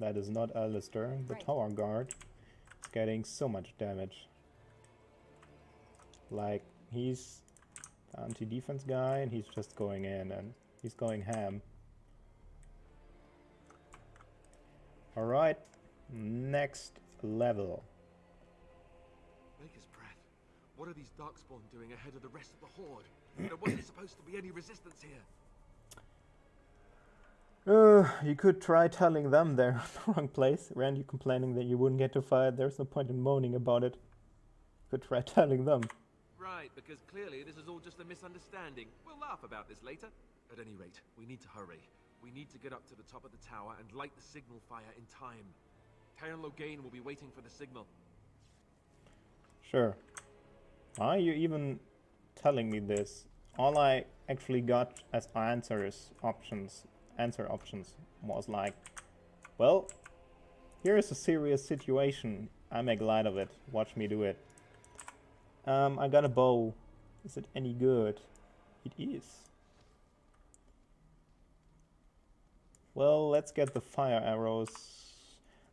that is not Alistair, the tower guard, is getting so much damage. Like, he's the anti-defense guy and he's just going in and he's going ham. Alright, next level. Maker's breath. What are these darkspawn doing ahead of the rest of the horde? There wasn't supposed to be any resistance here. You could try telling them they're in the wrong place. Rand, you complaining that you wouldn't get to fight. There's no point in moaning about it. You could try telling them. Right, because clearly this is all just a misunderstanding. We'll laugh about this later. At any rate, we need to hurry. We need to get up to the top of the tower and light the signal fire in time. Cairn Logain will be waiting for the signal. Sure. Why are you even telling me this? All I actually got as answer options was like, well, here's a serious situation. I make light of it. Watch me do it. I got a bow. Is it any good? It is. Well, let's get the fire arrows.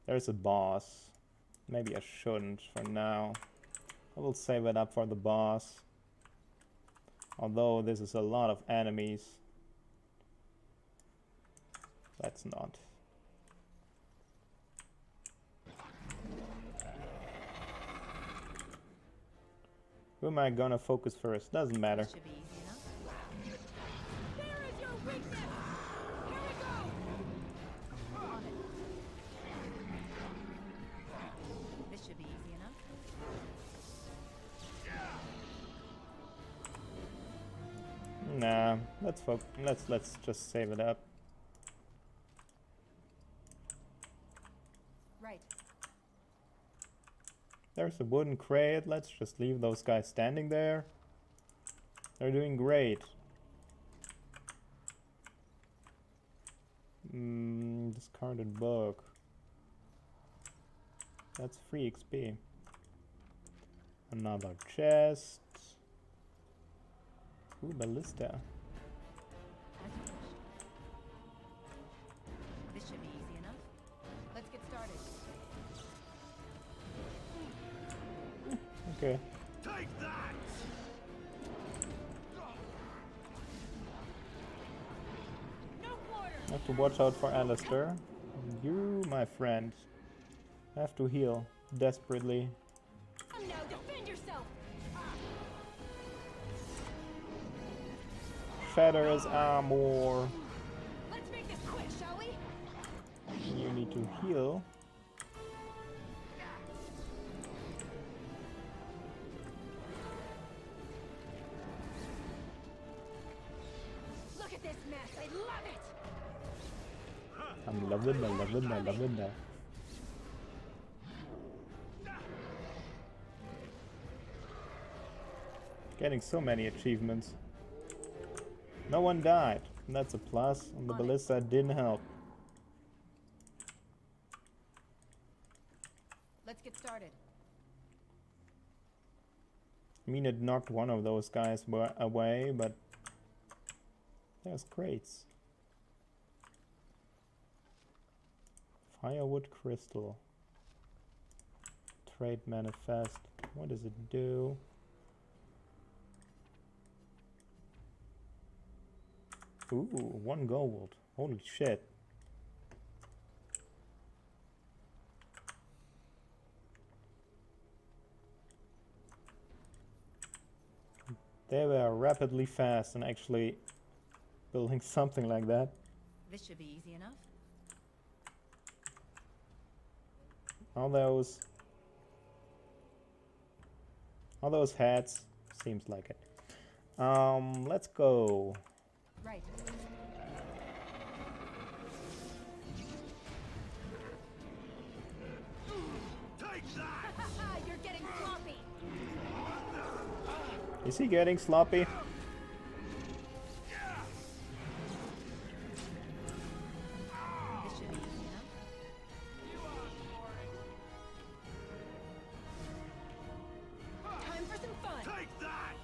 There's a boss. Maybe I shouldn't for now. I will save it up for the boss. Although this is a lot of enemies. Let's not. Who am I gonna focus first? Doesn't matter. Should be easy enough. There is your weakness! Here we go! On it. This should be easy enough. Nah, let's just save it up. Right. There's a wooden crate. Let's just leave those guys standing there. They're doing great. Discarded book. That's free XP. Another chest. Ooh, ballista. This should be easy enough. Let's get started. Okay. Take that! No quarter! Have to watch out for Alistair. You, my friend, have to heal desperately. Come now, defend yourself! Shatter his armor. Let's make this quick, shall we? You need to heal. Look at this mess, I love it! I'm loving that, loving that, loving that. Getting so many achievements. No one died. And that's a plus. And the ballista didn't help. Let's get started. I mean, it knocked one of those guys away, but there's crates. Firewood crystal. Trade manifest. What does it do? Ooh, 1 gold. Holy shit. They were rapidly fast and actually building something like that. This should be easy enough. All those hats. Seems like it. Let's go. Right. Take that! You're getting sloppy! Is he getting sloppy? This should be easy enough. Time for some fun! Take that!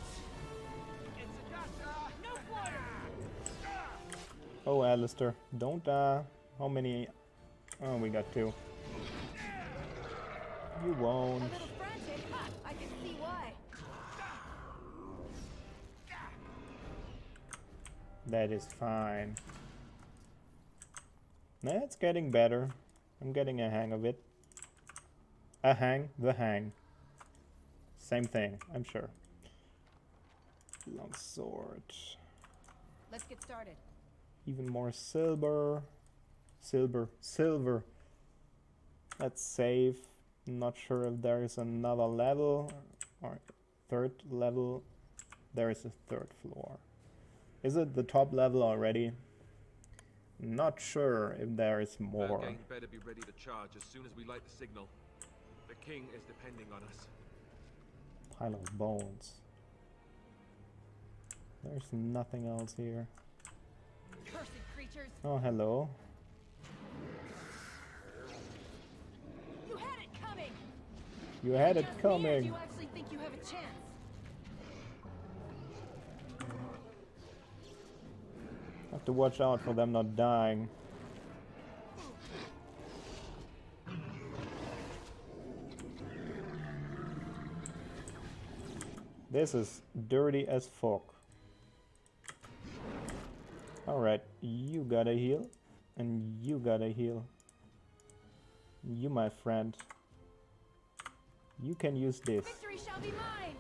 No quarter! Oh, Alistair, don't die. How many? Oh, we got 2. You won't. A little frantic? Ha! I can see why. That is fine. It's getting better. I'm getting a hang of it. The hang. Same thing, I'm sure. Long sword. Let's get started. Even more silver. Silver. Let's save. Not sure if there is another level or third level. There is a third floor. Is it the top level already? Not sure if there is more. Elven better be ready to charge as soon as we light the signal. The king is depending on us. Pile of bones. There's nothing else here. Cursed creatures! Oh, hello. You had it coming! You had it Just me, or do coming. you actually think you have a chance? Have to watch out for them not dying. This is dirty as fuck. Alright, you gotta heal. And you gotta heal. You, my friend. You can use this. Victory shall be mine!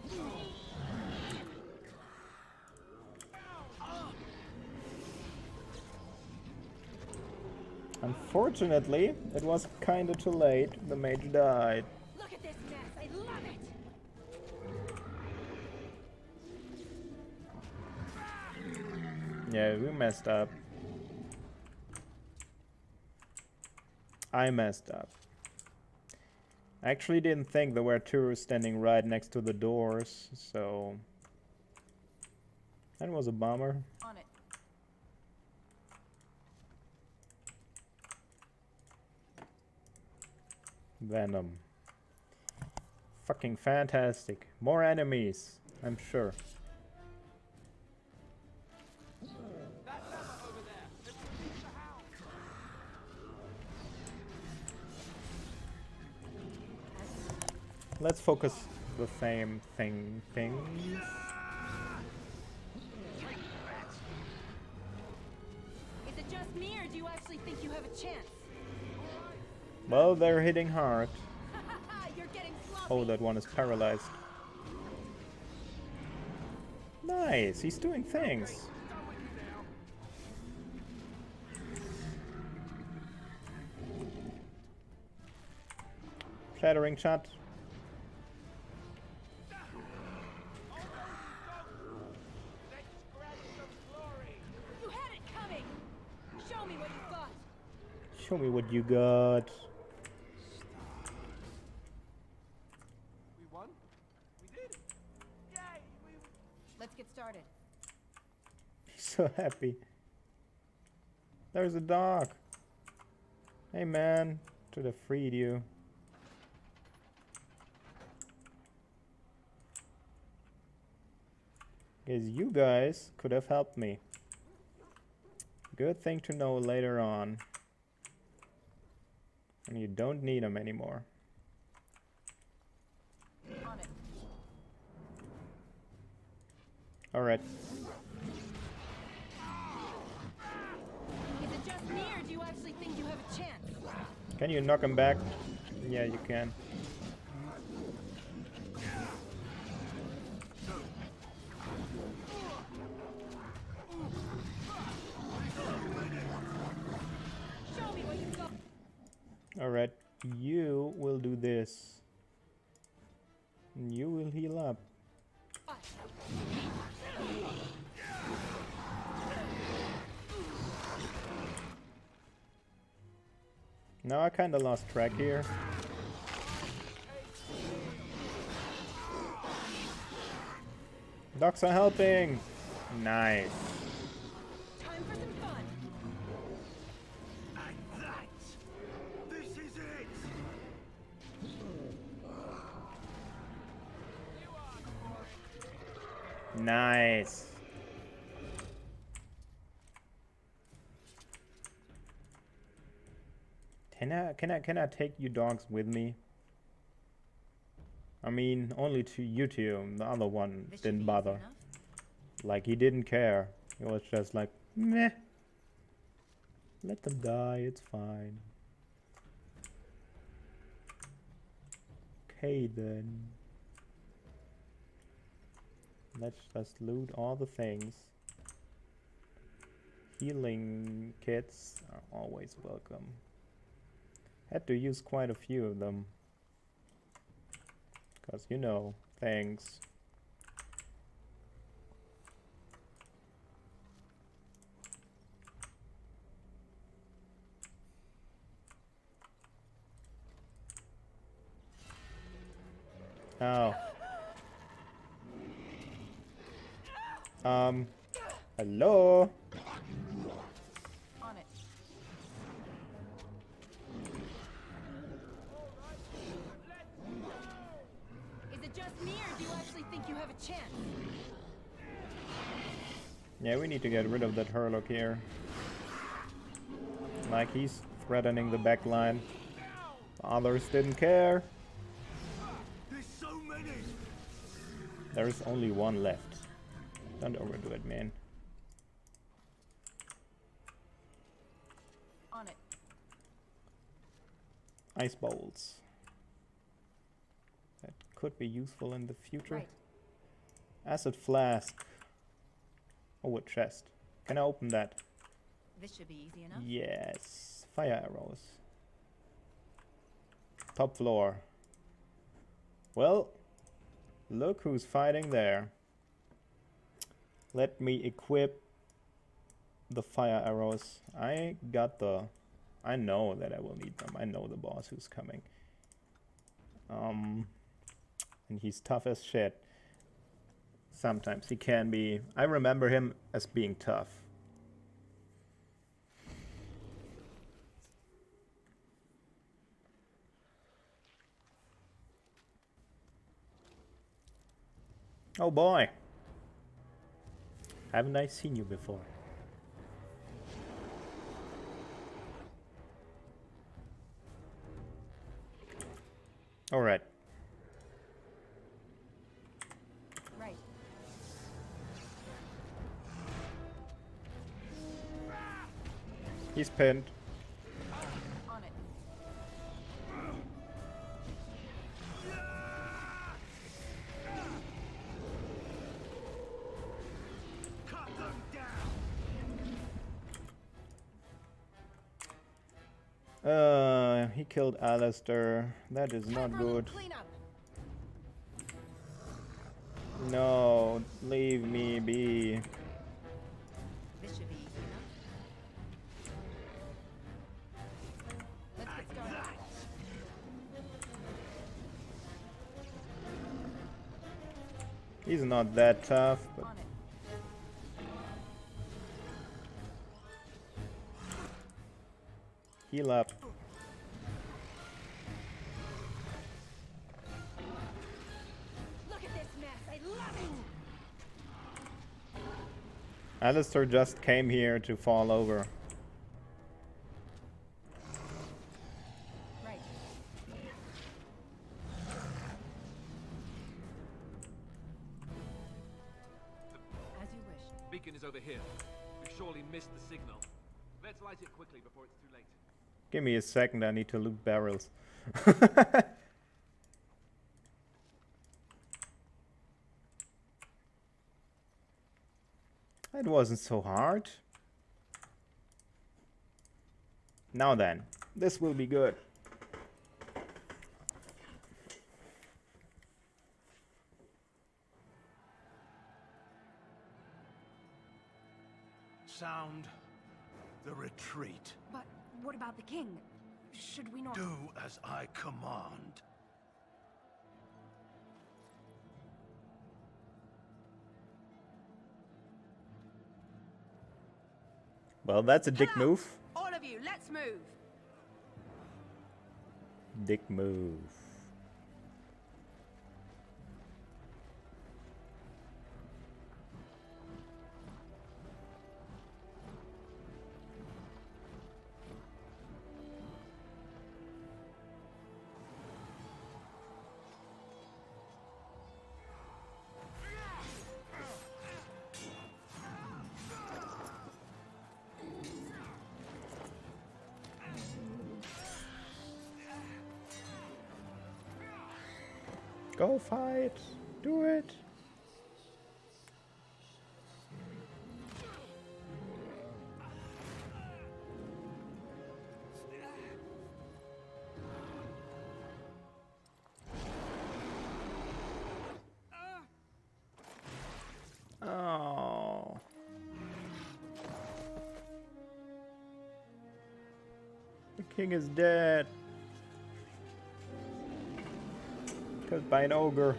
Unfortunately, it was kinda too late. The mage died. Look at this mess! I love it! Yeah, we messed up. I messed up. I actually didn't think there were two standing right next to the doors, so that was a bummer. On it. Venom. Fucking fantastic. More enemies, I'm sure. Let's focus the same things. Is it just me, or do you actually think you have a chance? Well, they're hitting hard. You're getting sloppy. Oh, that one is paralyzed. Nice, he's doing things. Shattering shot. You had it coming. Show me what you got. Show me what you got. We won? We did? Yay! Let's get started. So happy. There's a dog. Hey man, should have freed you. Because you guys could have helped me. Good thing to know later on. And you don't need them anymore. On it. Alright. Is it just me, or do you actually think you have a chance? Can you knock him back? Yeah, you can. Show me what you got. Alright, you will do this. And you will heal up. Now I kinda lost track here. Dogs are helping! Nice. Time for some fun. And that, this is it. Nice. Can I take you dogs with me? I mean, only to you two. The other one didn't bother. Like, he didn't care. He was just like, meh. Let them die, it's fine. Okay then. Let's just loot all the things. healing kits are always welcome. Had to use quite a few of them. Because, you know, things. Oh. Hello? On it. Is it just me, or do you actually think you have a chance? Yeah, we need to get rid of that Hurlock here. Like, he's threatening the back line. Others didn't care. There's so many. There's only one left. Don't overdo it, man. On it. Ice bowls. That could be useful in the future. Right. Acid flask. Oh, a chest. Can I open that? This should be easy enough. Yes. Fire arrows. Top floor. Well, look who's fighting there. Let me equip the fire arrows. I know that I will need them. I know the boss who's coming. And he's tough as shit. Sometimes he can be. I remember him as being tough. Oh boy. Haven't I seen you before? All right. Right. He's pinned. On it. Cut them down. He killed Alistair. That is not good. Clean up. No, leave me be. This should be easy enough. Let's get started. He's not that tough, but On it. heal up. Look at this mess. I love it. Alistair just came here to fall over. Right. As you wish. Beacon is over here. We've surely missed the signal. Let's light it quickly before it's too late. Give me a second, I need to loot barrels. It wasn't so hard. Now then, this will be good. Sound the retreat. But what about the king? Should we not... Do as I command. Well, that's a dick move. All of you, let's move. Dick move. Go fight! Do it! King is dead. Killed by an ogre.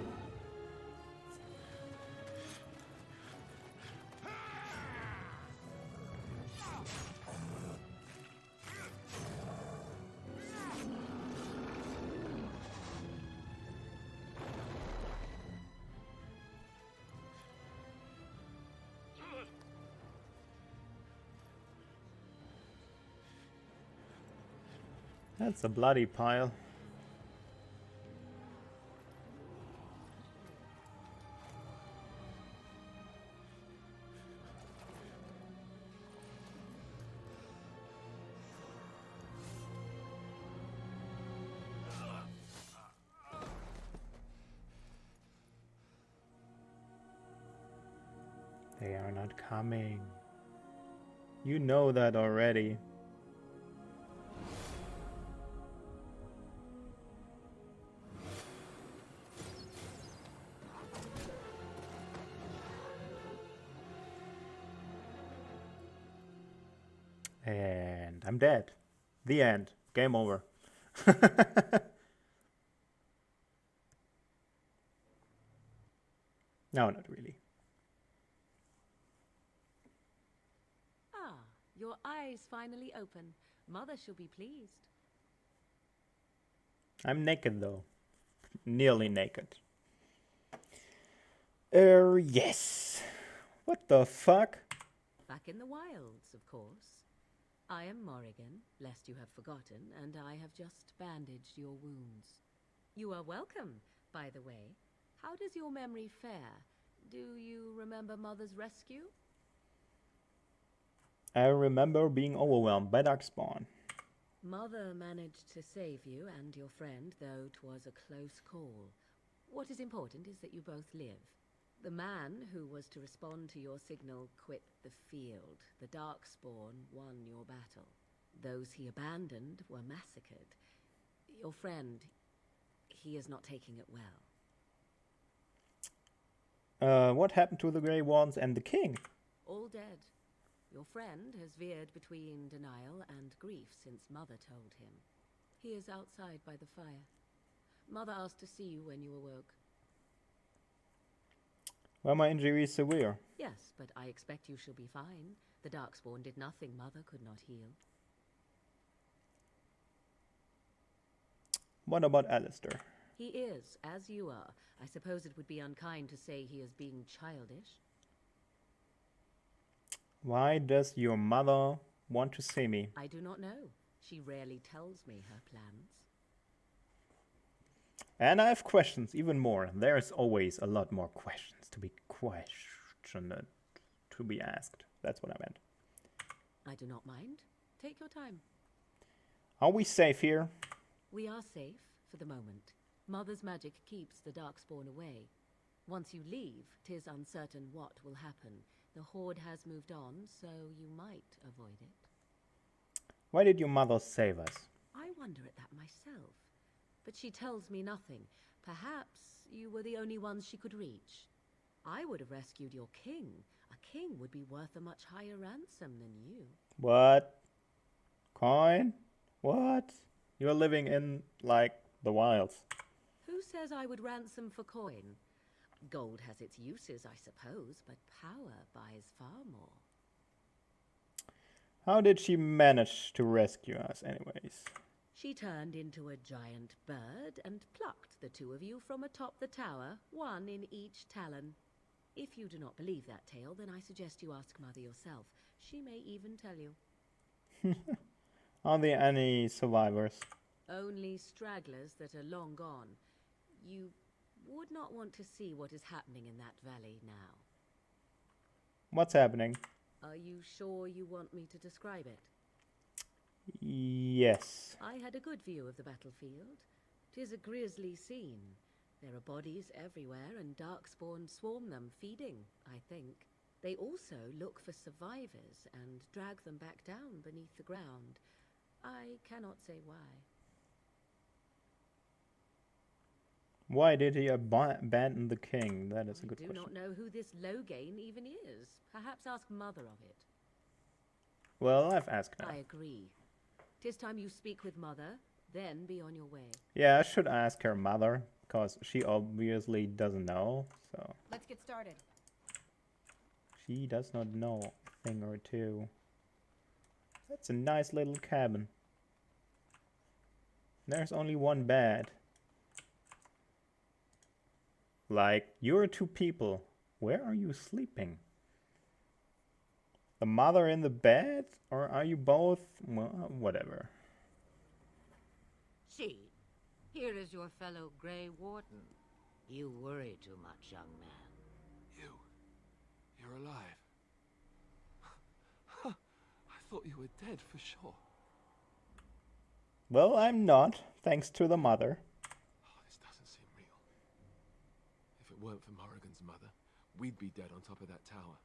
That's a bloody pile. They are not coming. You know that already. And I'm dead. The end. Game over. No, not really. Ah, your eyes finally open. Mother shall be pleased. I'm naked though. Nearly naked. Yes. What the fuck? Back in the wilds, of course. I am Morrigan, lest you have forgotten, and I have just bandaged your wounds. You are welcome, by the way. How does your memory fare? Do you remember Mother's rescue? I remember being overwhelmed by Darkspawn. Mother managed to save you and your friend, though 'twas a close call. What is important is that you both live. The man who was to respond to your signal quit the field. The Darkspawn won your battle. Those he abandoned were massacred. Your friend, he is not taking it well. What happened to the Grey Wardens and the king? All dead. Your friend has veered between denial and grief since Mother told him. He is outside by the fire. Mother asked to see you when you awoke. Well, my injury is severe. Yes, but I expect you shall be fine. The Darkspawn did nothing Mother could not heal. What about Alistair? He is, as you are. I suppose it would be unkind to say he is being childish. Why does your mother want to see me? I do not know. She rarely tells me her plans. And I have questions, even more. There's always a lot more questions to be questioned, to be asked. That's what I meant. I do not mind. Take your time. Are we safe here? We are safe, for the moment. Mother's magic keeps the Darkspawn away. Once you leave, 'tis uncertain what will happen. The Horde has moved on, so you might avoid it. Why did your mother save us? I wonder at that myself. But she tells me nothing. Perhaps you were the only ones she could reach. I would have rescued your king. A king would be worth a much higher ransom than you. What? Coin? What? You're living in, like, the wilds. Who says I would ransom for coin? Gold has its uses, I suppose, but power buys far more. How did she manage to rescue us, anyways? She turned into a giant bird and plucked the two of you from atop the tower, one in each talon. If you do not believe that tale, then I suggest you ask Mother yourself. She may even tell you. Are there any survivors? Only stragglers that are long gone. You would not want to see what is happening in that valley now. What's happening? Are you sure you want me to describe it? Yes. I had a good view of the battlefield. 'Tis a grisly scene. There are bodies everywhere, and Darkspawn swarm them, feeding, I think. They also look for survivors and drag them back down beneath the ground. I cannot say why. Why did he abandon the king? That is a good question. I do not know who this Loghain even is. Perhaps ask Mother of it. Well, I've asked her. I agree. 'Tis time you speak with Mother, then be on your way. Yeah, I should ask her mother, because she obviously doesn't know, so... Let's get started. She does not know a thing or two. That's a nice little cabin. There's only one bed. Like, you're two people. Where are you sleeping? The mother in the bed? Or are you both? Well, whatever. See, here is your fellow Grey Warden. You worry too much, young man. You're alive. I thought you were dead for sure. Well, I'm not, thanks to the mother. Oh, this doesn't seem real. If it weren't for Morrigan's mother, we'd be dead on top of that tower.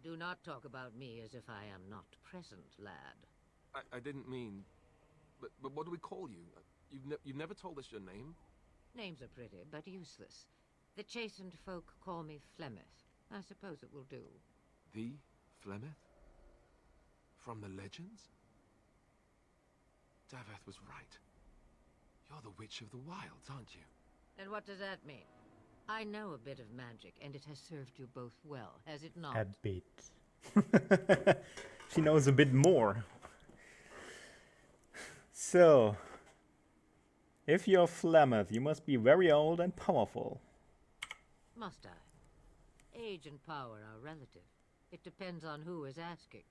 Do not talk about me as if I am not present, lad. I didn't mean... But what do we call you? You've never told us your name? Names are pretty, but useless. The chastened folk call me Flemeth. I suppose it will do. The Flemeth? From the legends? Daveth was right. You're the Witch of the Wilds, aren't you? And what does that mean? I know a bit of magic, and it has served you both well, has it not? A bit. She knows a bit more. So, if you're Flemeth, you must be very old and powerful. Must I? Age and power are relative. It depends on who is asking.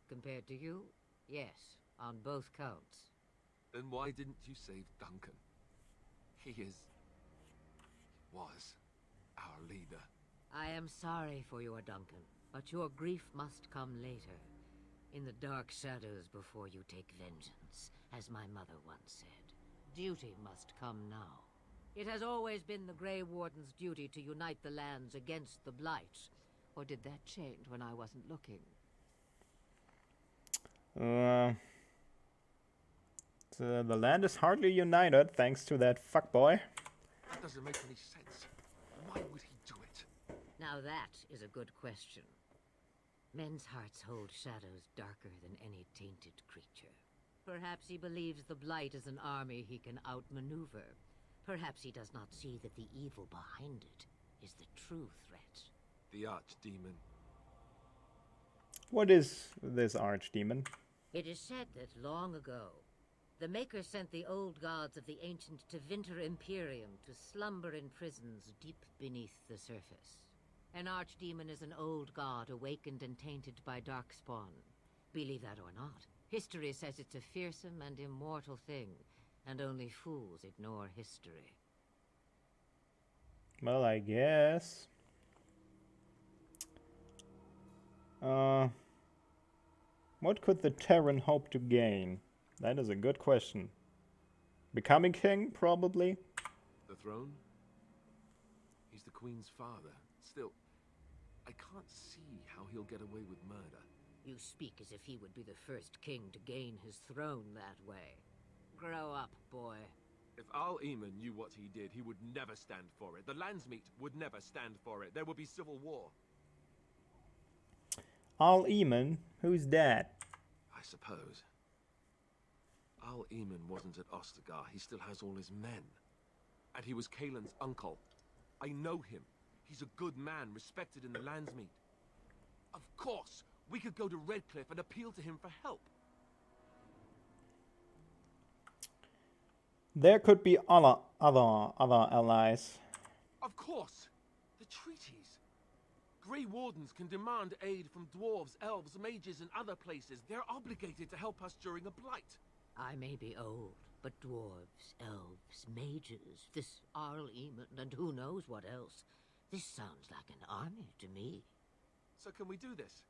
Compared to you, yes, on both counts. Then why didn't you save Duncan? He was our leader. I am sorry for your Duncan, but your grief must come later. In the dark shadows before you take vengeance, as my mother once said. Duty must come now. It has always been the Grey Warden's duty to unite the lands against the Blight. Or did that change when I wasn't looking? The land is hardly united, thanks to that fuckboy. That doesn't make any sense. Why would he do it? Now that is a good question. Men's hearts hold shadows darker than any tainted creature. Perhaps he believes the Blight is an army he can outmaneuver. Perhaps he does not see that the evil behind it is the true threat. The Archdemon. What is this Archdemon? It is said that long ago, the Maker sent the old gods of the ancient Tevinter Imperium to slumber in prisons deep beneath the surface. An Archdemon is an old god awakened and tainted by Darkspawn. Believe that or not, history says it's a fearsome and immortal thing, and only fools ignore history. Well, I guess. What could the Terran hope to gain? That is a good question. Becoming king, probably? The throne? He's the Queen's father. Still, I can't see how he'll get away with murder. You speak as if he would be the first king to gain his throne that way. Grow up, boy. If Al-Eamon knew what he did, he would never stand for it. The Landsmeet would never stand for it. There would be civil war. Al-Eamon? Who's that? I suppose. Al-Eamon wasn't at Ostagar. He still has all his men. And he was Kaelin's uncle. I know him. He's a good man, respected in the Landsmeet. Of course, we could go to Redcliffe and appeal to him for help. There could be other allies. Of course! The treaties! Grey Wardens can demand aid from dwarves, elves, mages, and other places. They're obligated to help us during a blight. I may be old, but dwarves, elves, mages, this Al-Eamon, and who knows what else. This sounds like an army to me. So can we do this?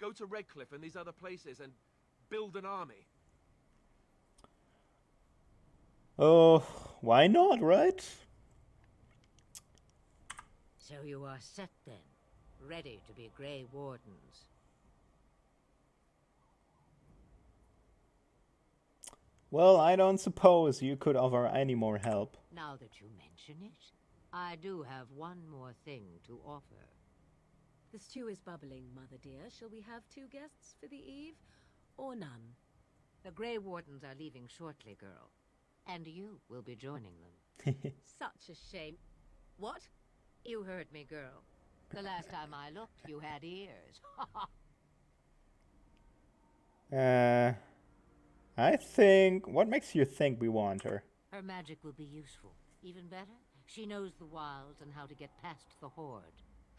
Go to Redcliffe and these other places and build an army? Oh, why not, right? So you are set then, ready to be Grey Wardens. Well, I don't suppose you could offer any more help. Now that you mention it, I do have one more thing to offer. The stew is bubbling, Mother dear. Shall we have 2 guests for the eve, or none? The Grey Wardens are leaving shortly, girl. And you will be joining them. Such a shame. What? You heard me, girl. The last time I looked, you had ears. I think... What makes you think we want her? Her magic will be useful. Even better, she knows the wilds and how to get past the Horde.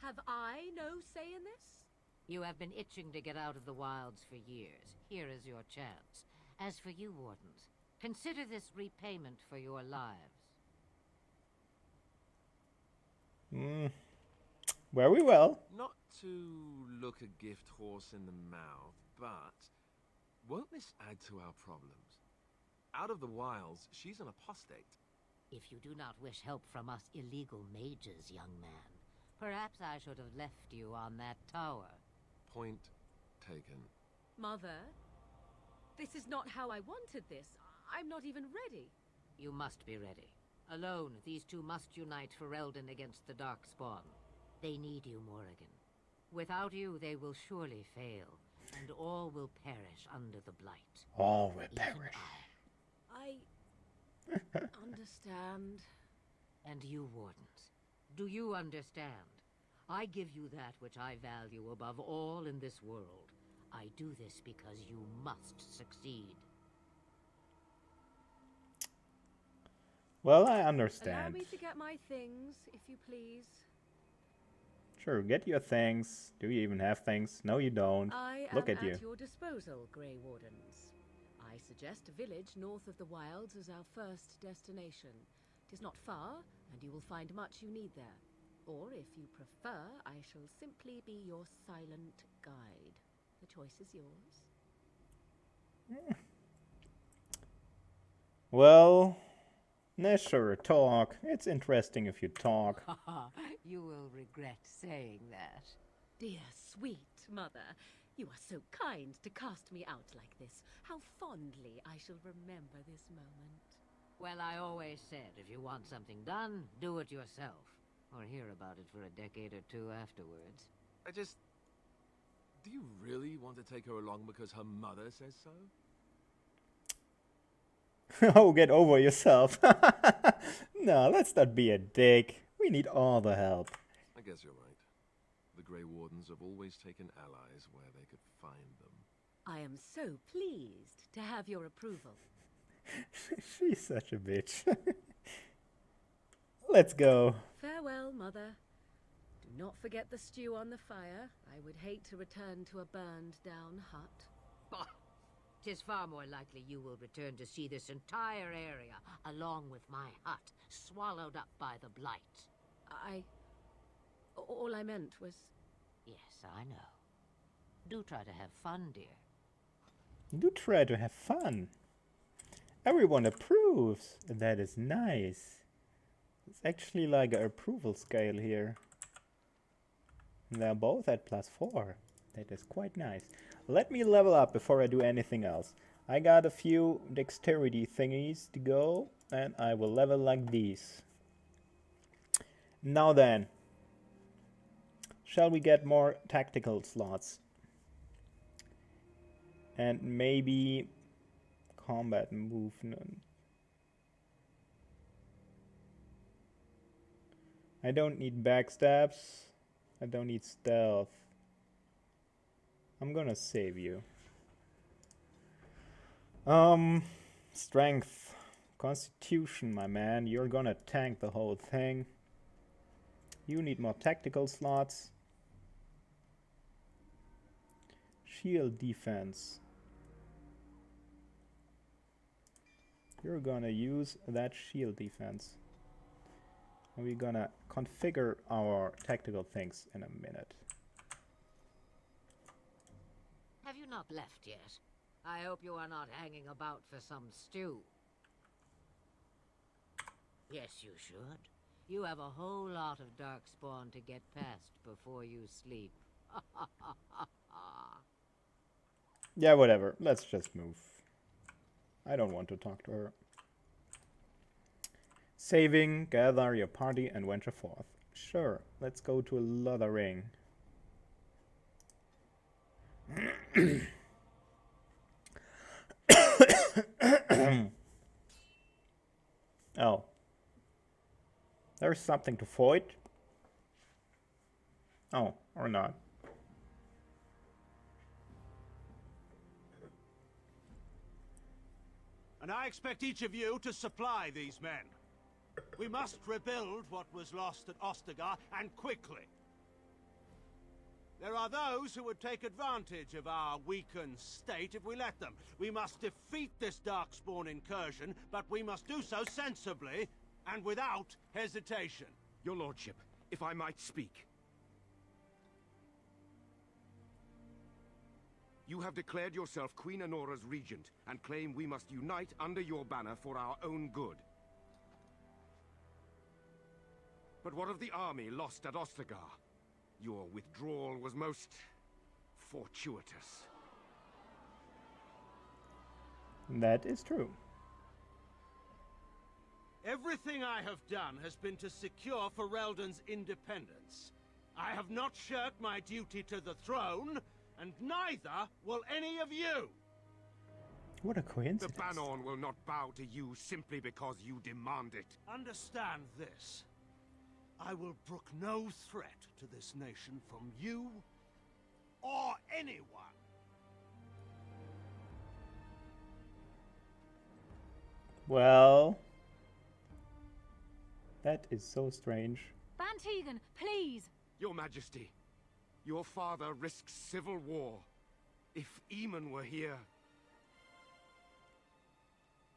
Have I no say in this? You have been itching to get out of the wilds for years. Here is your chance. As for you, Wardens, consider this repayment for your lives. Very well. Not to look a gift horse in the mouth, but won't this add to our problems? Out of the wilds, she's an apostate. If you do not wish help from us illegal mages, young man, perhaps I should have left you on that tower. Point taken. Mother, this is not how I wanted this. I'm not even ready. You must be ready. Alone, these two must unite for Elden against the Darkspawn. They need you, Morrigan. Without you, they will surely fail, and all will perish under the Blight. All will perish. I understand. And you, Wardens, do you understand? I give you that which I value above all in this world. I do this because you must succeed. Well, I Allow understand. me to get my things, if you please. Sure, get your things. Do you even have things? No, you don't. I Look am at you. your disposal, Grey Wardens. I suggest a village north of the wilds as our first destination. It is not far, and you will find much you need there. Or, if you prefer, I shall simply be your silent guide. The choice is yours. Well, nah, sure, talk. It's interesting if you talk. You will regret saying that. Dear, sweet mother, you are so kind to cast me out like this. How fondly I shall remember this moment. Well, I always said, if you want something done, do it yourself. Or hear about it for a decade or two afterwards. Do you really want to take her along because her mother says so? Oh, get over yourself. No, let's not be a dick. We need all the help. I guess you're right. The Grey Wardens have always taken allies where they could find them. I am so pleased to have your approval. She's such a bitch. Let's go. Farewell, mother. Do not forget the stew on the fire. I would hate to return to a burned-down hut. Bah! 'Tis far more likely you will return to see this entire area, along with my hut, swallowed up by the Blight. All I meant was... Yes, I know. Do try to have fun, dear. Do try to have fun. Everyone approves. That is nice. It's actually like an approval scale here. They're both at +4. That is quite nice. Let me level up before I do anything else. I got a few dexterity thingies to go, and I will level like these. Now then, shall we get more tactical slots? And maybe combat movement. I don't need backstabs. I don't need stealth. I'm gonna save you. Strength. Constitution, my man. You're gonna tank the whole thing. You need more tactical slots. Shield defense. You're gonna use that shield defense. And we're gonna configure our tactical things in a minute. Have you not left yet? I hope you are not hanging about for some stew. Yes, you should. You have a whole lot of Darkspawn to get past before you sleep. Yeah, whatever. Let's just move. I don't want to talk to her. Saving, gather your party and venture forth. Sure, let's go to Lothering. Oh. There's something to void. Oh, or not. And I expect each of you to supply these men. We must rebuild what was lost at Ostagar, and quickly. There are those who would take advantage of our weakened state if we let them. We must defeat this Darkspawn incursion, but we must do so sensibly and without hesitation. Your lordship, if I might speak. You have declared yourself Queen Honora's regent, and claim we must unite under your banner for our own good. But what of the army lost at Ostagar? Your withdrawal was most fortuitous. That is true. Everything I have done has been to secure Ferelden's independence. I have not shirked my duty to the throne, and neither will any of you. What a coincidence. The Banon will not bow to you simply because you demand it. Understand this. I will brook no threat to this nation from you or anyone. Well, that is so strange. Van Tegan, please! Your Majesty, your father risks civil war. If Eamon were here...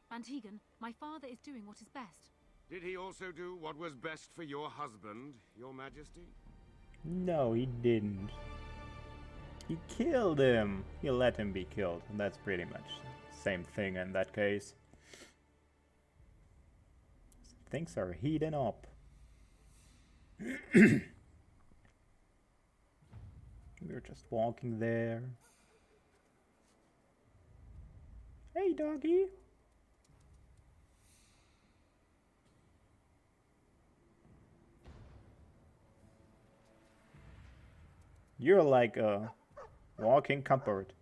Van Tegan, my father is doing what is best. Did he also do what was best for your husband, your Majesty? No, he didn't. He killed him. He let him be killed. And that's pretty much the same thing in that case. Things are heating up. We're just walking there. Hey, doggy. You're like a walking cupboard.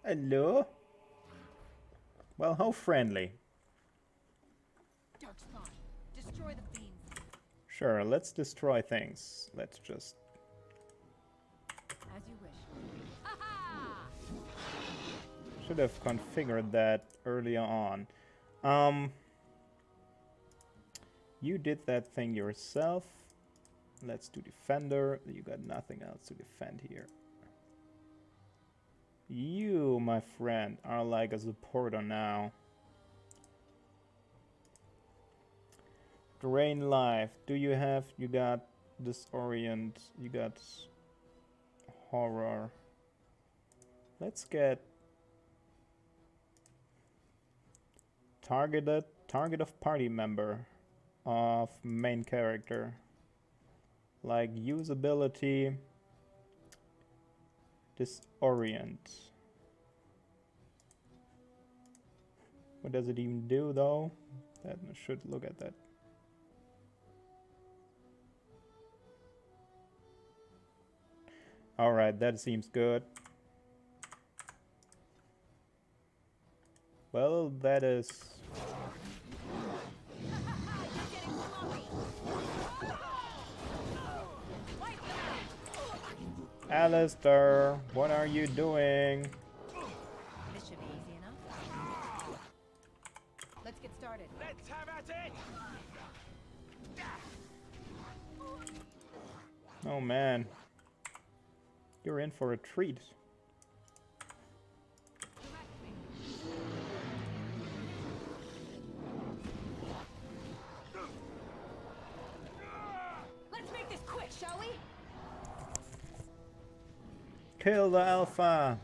Hello? Well, how friendly. Darkspawn, destroy the fiends. Sure, let's destroy things. Let's just... As you wish. Should have configured that earlier on. You did that thing yourself. Let's do Defender. You got nothing else to defend here. You, my friend, are like a supporter now. Drain life. Do you have... You got Disorient. You got Horror. Let's get... Target of party member. Of main character, like usability, disorient. What does it even do though? That I should look at that. Alright, that seems good. Well, that is... Alistair, what are you doing? This should be easy enough. Let's get started. Let's have at it! Oh man. You're in for a treat. Let's make this quick, shall we? Kill the alpha!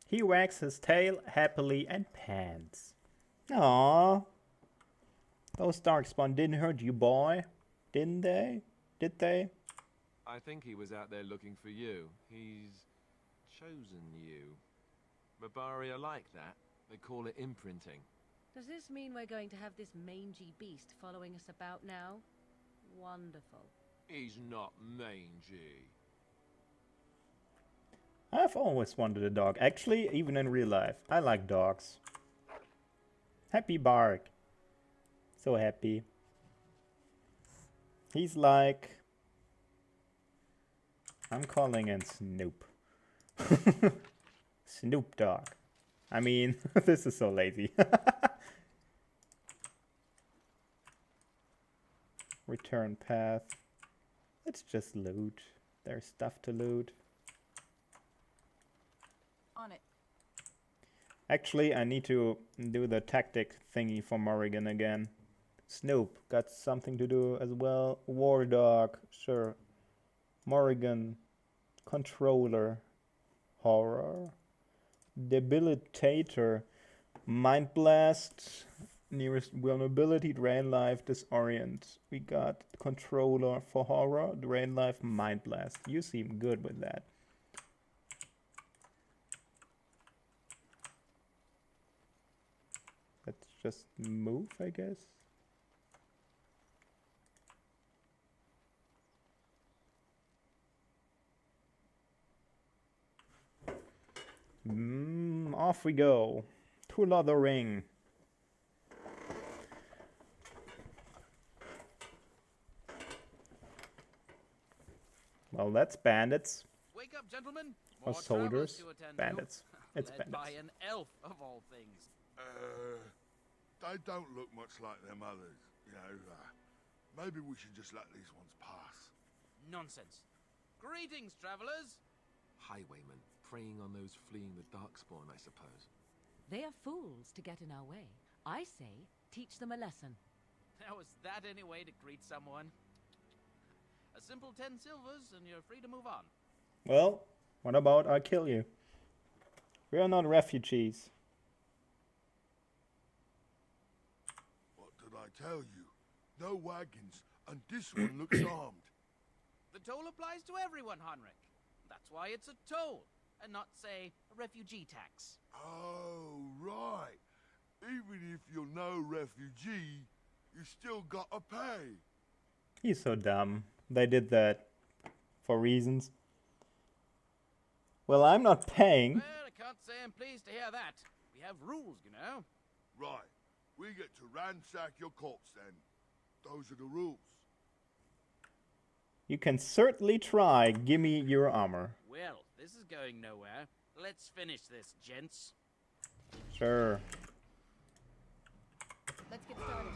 He wags his tail happily and pants. Aww. Those Darkspawn didn't hurt you, boy. Didn't they? Did they? I think he was out there looking for you. He's chosen you. Mabari are like that. They call it imprinting. Does this mean we're going to have this mangy beast following us about now? Wonderful. He's not mangy. I've always wanted a dog. Actually, even in real life. I like dogs. Happy bark. So happy. He's like... I'm calling him Snoop. Snoop Dogg. I mean, this is so lazy. Return path. Let's just loot. There's stuff to loot. On it. Actually, I need to do the tactic thingy for Morrigan again. Snoop got something to do as well. War Dog, sure. Morrigan, Controller, Horror, Debilitator, Mind Blast, nearest vulnerability, Drain Life, Disorient. We got Controller for Horror, Drain Life, Mind Blast. You seem good with that. Let's just move, I guess. Off we go to another ring. Well, that's bandits. Wake up, gentlemen. Or More soldiers. travelers to attend to. Bandits. It's Led by bandits. an elf of all things. They don't look much like them others, you know. Maybe we should just let these ones pass. Nonsense. Greetings, travelers. Highwaymen, preying on those fleeing the Darkspawn, I suppose. They are fools to get in our way. I say, teach them a lesson. Now, is that any way to greet someone? A simple 10 silvers and you're free to move on. Well, what about I kill you? We are not refugees. What did I tell you? No wagons, and this one looks armed. The toll applies to everyone, Heinrich. That's why it's a toll, and not, say, a refugee tax. Oh, right. Even if you're no refugee, you still gotta pay. He's so dumb. They did that for reasons. Well, I'm not paying. Well, I can't say I'm pleased to hear that. We have rules, you know. Right. We get to ransack your corpse then. Those are the rules. You can certainly try. Give me your armor. Well, this is going nowhere. Let's finish this, gents. Sure. Let's get started.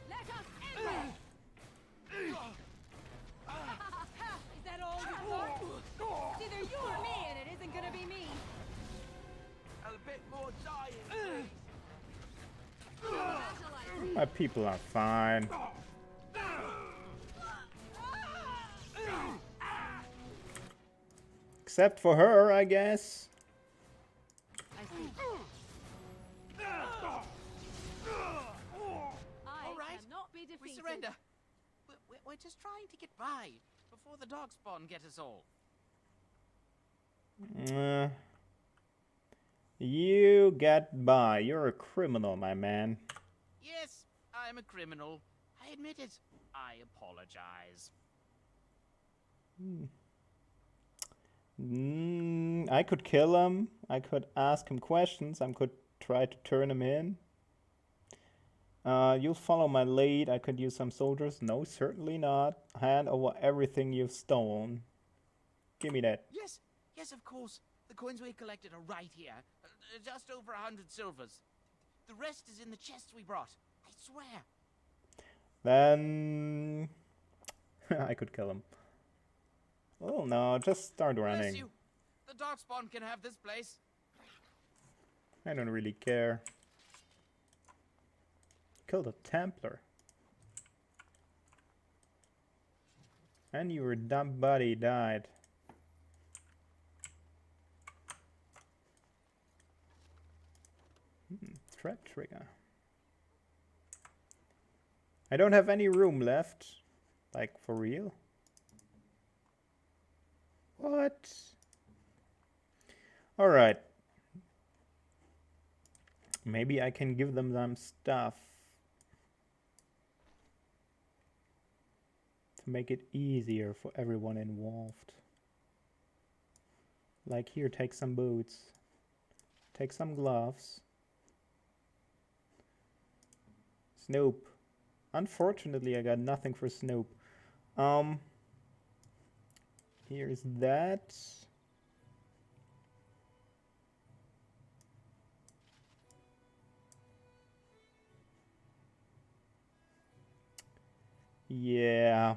Let us end it! Is that all you got? It's either you or me, and it isn't gonna be me. A bit more dying, My people are fine. Except for her, I guess. I see. All right, cannot be defeated. we surrender. We're just trying to get by before the Darkspawn get us all. You get by. You're a criminal, my man. Yes, I'm a criminal. I admit it. I apologize. I could kill him. I could ask him questions. I could try to turn him in. You'll follow my lead. I could use some soldiers. No, certainly not. Hand over everything you've stolen. Give me that. Yes, yes, of course. The coins we collected are right here. Just over 100 silvers. The rest is in the chests we brought. I swear. Then I could kill him. Oh no, just start Bless running. you. The Darkspawn can have this place. I don't really care. Killed a Templar. And your dumb buddy died. Trap trigger. I don't have any room left. Like, for real? What? Alright. Maybe I can give them some stuff to make it easier for everyone involved. Like here, take some boots. Take some gloves. Snoop. Unfortunately, I got nothing for Snoop. Here's that. Yeah.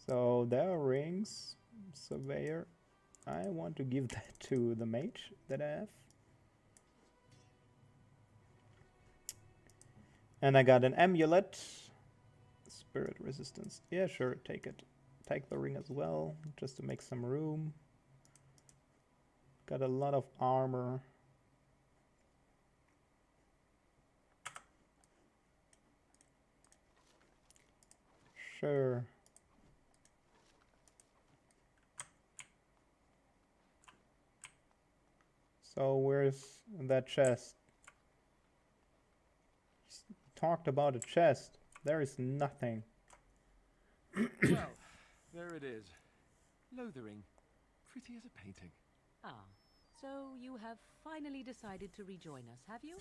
So there are rings. Surveyor. I want to give that to the mage that I have. And I got an amulet. Spirit resistance. Yeah, sure, take it. Take the ring as well, just to make some room. Got a lot of armor. Sure. So where's that chest? Talked about a chest. There is nothing. Well, there it is. Lothering. Pretty as a painting. Ah, so you have finally decided to rejoin us, have you?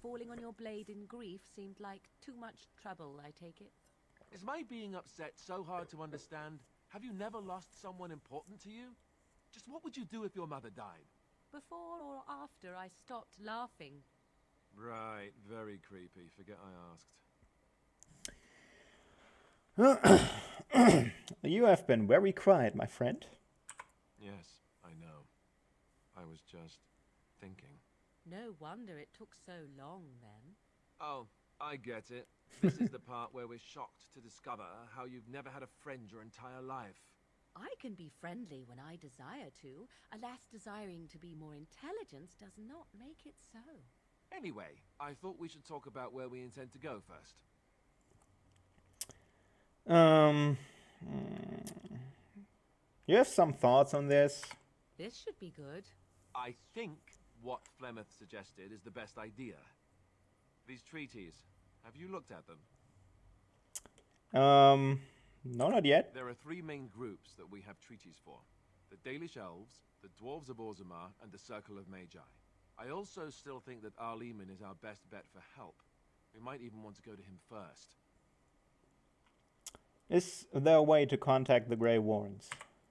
Falling on your blade in grief seemed like too much trouble, I take it. Is my being upset so hard to understand? Have you never lost someone important to you? Just what would you do if your mother died? Before or after I stopped laughing. Right, very creepy. Forget I asked. You have been very quiet, my friend. Yes, I know. I was just thinking. No wonder it took so long, then. Oh, I get it. This is the part where we're shocked to discover how you've never had a friend your entire life. I can be friendly when I desire to. Alas, desiring to be more intelligent does not make it so. Anyway, I thought we should talk about where we intend to go first. You have some thoughts on this? This should be good. I think what Flemeth suggested is the best idea. These treaties, have you looked at them? No, not yet. There are three main groups that we have treaties for. The Dalish Elves, the Dwarves of Orzammar, and the Circle of Magi. I also still think that Arleman is our best bet for help. We might even want to go to him first. Is there a way to contact the Grey Warrens?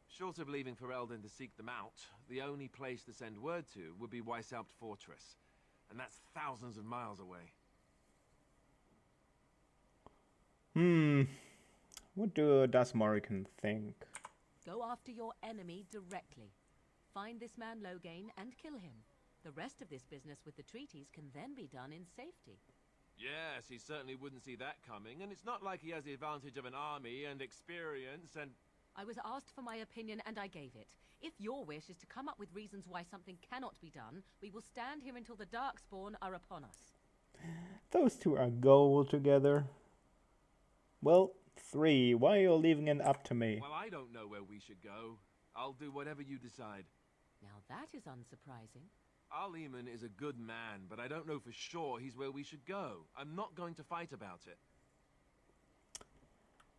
Short of leaving Ferelden to seek them out, the only place to send word to would be Weishaupt Fortress. And that's thousands of miles away. What does Morrigan think? Go after your enemy directly. Find this man Loghain and kill him. The rest of this business with the treaties can then be done in safety. Yes, he certainly wouldn't see that coming, and it's not like he has the advantage of an army and experience and... I was asked for my opinion and I gave it. If your wish is to come up with reasons why something cannot be done, we will stand here until the Darkspawn are upon us. Those two are gold together. Well, 3. Why are you leaving it up to me? Well, I don't know where we should go. I'll do whatever you decide. Now that is unsurprising. Arleman is a good man, but I don't know for sure he's where we should go. I'm not going to fight about it.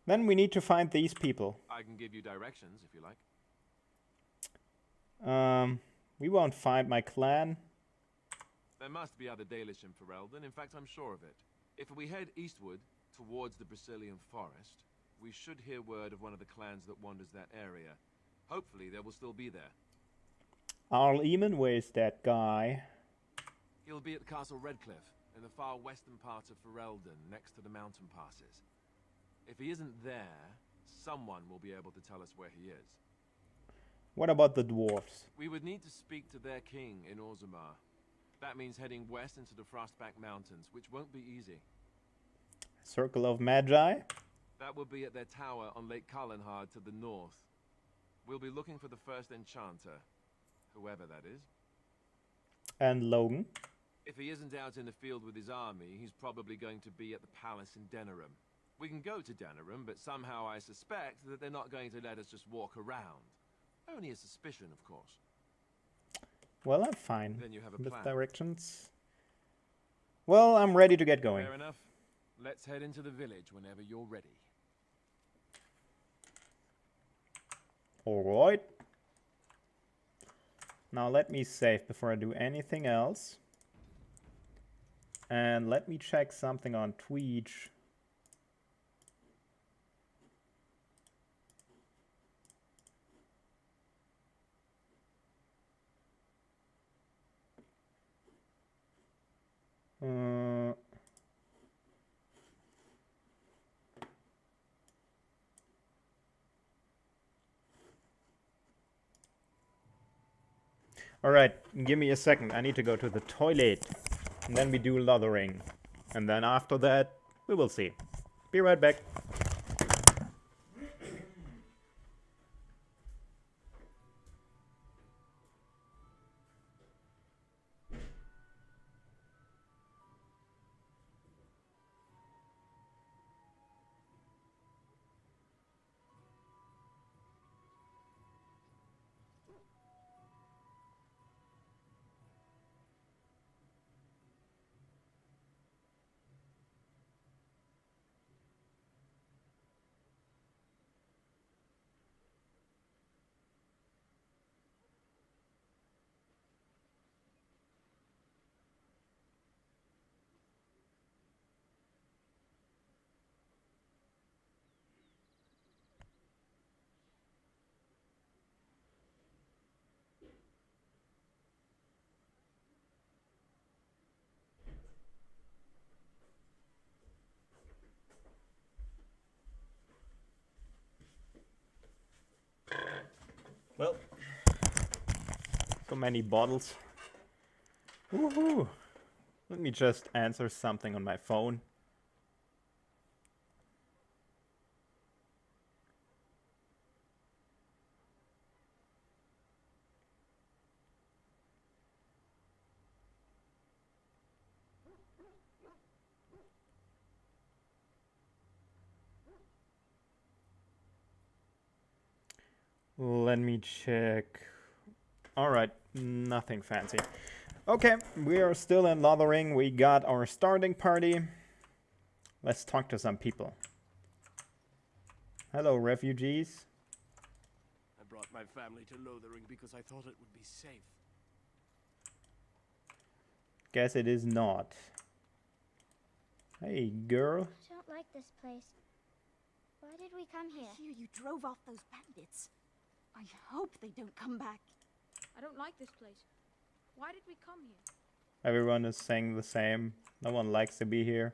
Then we need to find these people. I can give you directions, if you like. We won't find my clan. There must be other Dalish in Ferelden. In fact, I'm sure of it. If we head eastward, towards the Brisilian Forest, we should hear word of one of the clans that wanders that area. Hopefully, they will still be there. Arleman, where's that guy? He'll be at Castle Redcliffe, in the far western part of Ferelden, next to the mountain passes. If he isn't there, someone will be able to tell us where he is. What about the dwarves? We would need to speak to their king in Orzammar. That means heading west into the Frostback Mountains, which won't be easy. Circle of Magi? That will be at their tower on Lake Carlenhard to the north. We'll be looking for the first enchanter, whoever that is. And Logan? If he isn't out in the field with his army, he's probably going to be at the palace in Denerim. We can go to Denerim, but somehow I suspect that they're not going to let us just walk around. Only a suspicion, of course. Well, I'm fine Then you have a with plan. directions. Well, I'm ready to get going. Fair enough. Let's head into the village whenever you're ready. Alright. Now let me save before I do anything else. And let me check something on Twitch. Alright, give me a second. I need to go to the toilet. And then we do lathering. And then after that, we will see. Be right back. Well, so many bottles. Woohoo! Let me just answer something on my phone. Let me check. Alright, nothing fancy. Okay, we are still in Lothering. We got our starting party. Let's talk to some people. Hello, refugees. I brought my family to Lothering because I thought it would be safe. Guess it is not. Hey, girl. I don't like this place. Why did we come here? I hear you drove off those bandits. I hope they don't come back. I don't like this place. Why did we come here? Everyone is saying the same. No one likes to be here.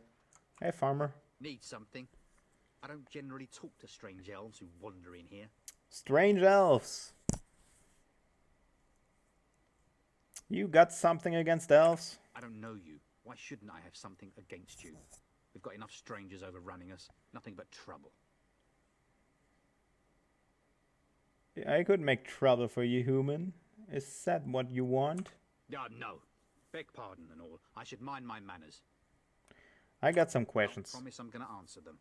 Hey, farmer. Need something? I don't generally talk to strange elves who wander in here. Strange elves. You got something against elves? I don't know you. Why shouldn't I have something against you? We've got enough strangers overrunning us. Nothing but trouble. I could make trouble for you, human. Is that what you want? No. Beg pardon and all. I should mind my manners. I got some questions. I promise I'm going to answer them.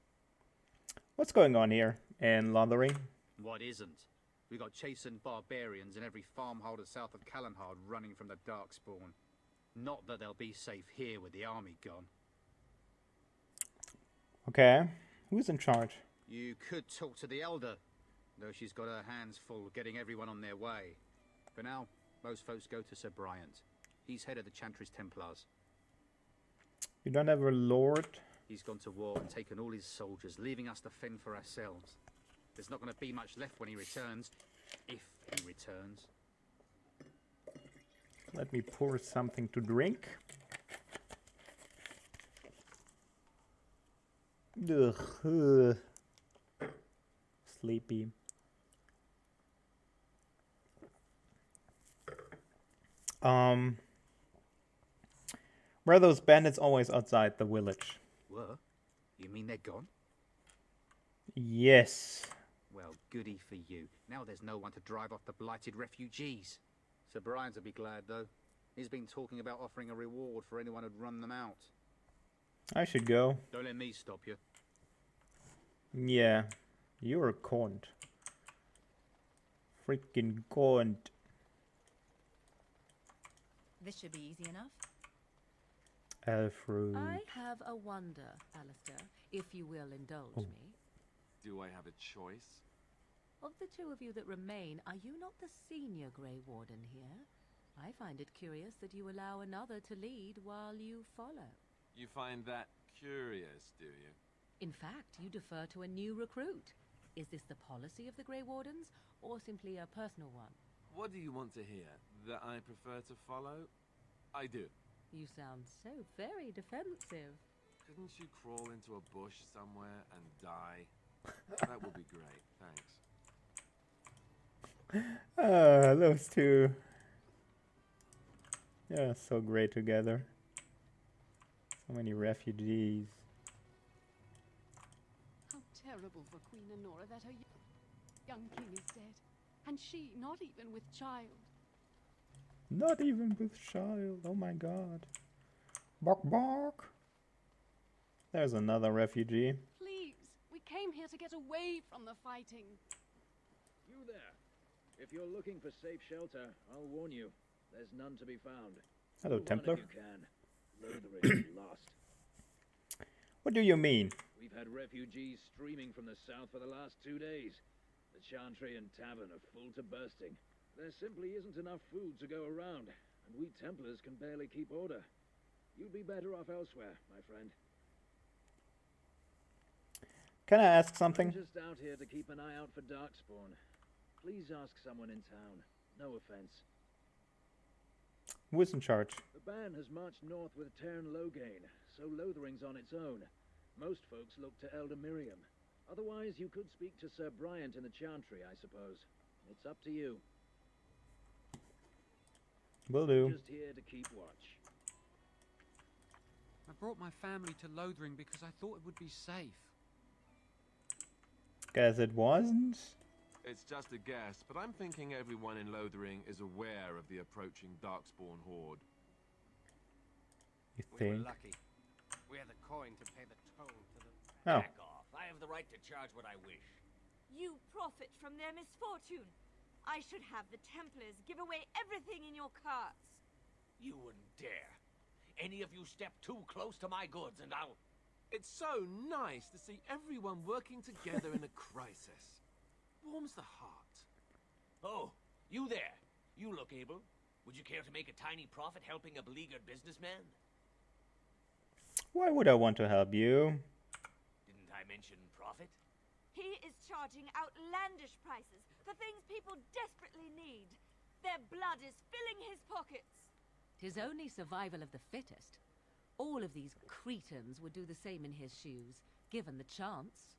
What's going on here in Lothering? What isn't? We got chastened barbarians in every farmholder south of Callanhard running from the Darkspawn. Not that they'll be safe here with the army gone. Okay. Who's in charge? You could talk to the Elder, though she's got her hands full getting everyone on their way. For now, most folks go to Sir Bryant. He's head of the Chantry's Templars. You don't have a lord? He's gone to war and taken all his soldiers, leaving us to fend for ourselves. There's not going to be much left when he returns, if he returns. Let me pour something to drink. Ugh. Sleepy. Were those bandits always outside the village? Were? You mean they're gone? Yes. Well, goody for you. Now there's no one to drive off the blighted refugees. Sir Brian'll be glad, though. He's been talking about offering a reward for anyone who'd run them out. I should go. Don't let me stop you. Yeah, you're a cunt. Freaking gaunt. This should be easy enough. Elfruit. I have a wonder, Alistair, if you will indulge me. Do I have a choice? Of the two of you that remain, are you not the senior Grey Warden here? I find it curious that you allow another to lead while you follow. You find that curious, do you? In fact, you defer to a new recruit. Is this the policy of the Grey Wardens, or simply a personal one? What do you want to hear? That I prefer to follow? I do. You sound so very defensive. Couldn't you crawl into a bush somewhere and die? That would be great, thanks. Those two. Yeah, so great together. So many refugees. How terrible for Queen Honora that her young king is dead. And she, not even with child. Not even with child. Oh my god. Bark bark. There's another refugee. Please, we came here to get away from the fighting. You there. If you're looking for safe shelter, I'll warn you. There's none to be found. Hello, Templar. If you can. Lothering is lost. What do you mean? We've had refugees streaming from the south for the last 2 days. The Chantry and Tavern are full to bursting. There simply isn't enough food to go around, and we Templars can barely keep order. You'd be better off elsewhere, my friend. Can I ask something? I'm just out here to keep an eye out for Darkspawn. Please ask someone in town. No offense. Who's in charge? The band has marched north with Tairn Loghain, so Lothering's on its own. Most folks look to Elder Miriam. Otherwise, you could speak to Sir Bryant in the Chantry, I suppose. It's up to you. Will do. Just here to keep watch. I brought my family to Lothering because I thought it would be safe. Guess it wasn't? It's just a guess, but I'm thinking everyone in Lothering is aware of the approaching Darkspawn horde. You We think? were lucky. We had the coin to pay the toll to the... Oh. Back off. I have the right to charge what I wish. You profit from their misfortune. I should have the Templars give away everything in your carts. You wouldn't dare. Any of you step too close to my goods and I'll... It's so nice to see everyone working together in a crisis. Warms the heart. Oh, you there. You look able. Would you care to make a tiny profit helping a beleaguered businessman? Why would I want to help you? Didn't I mention profit? He is charging outlandish prices for things people desperately need. Their blood is filling his pockets. 'Tis only survival of the fittest. All of these cretins would do the same in his shoes, given the chance.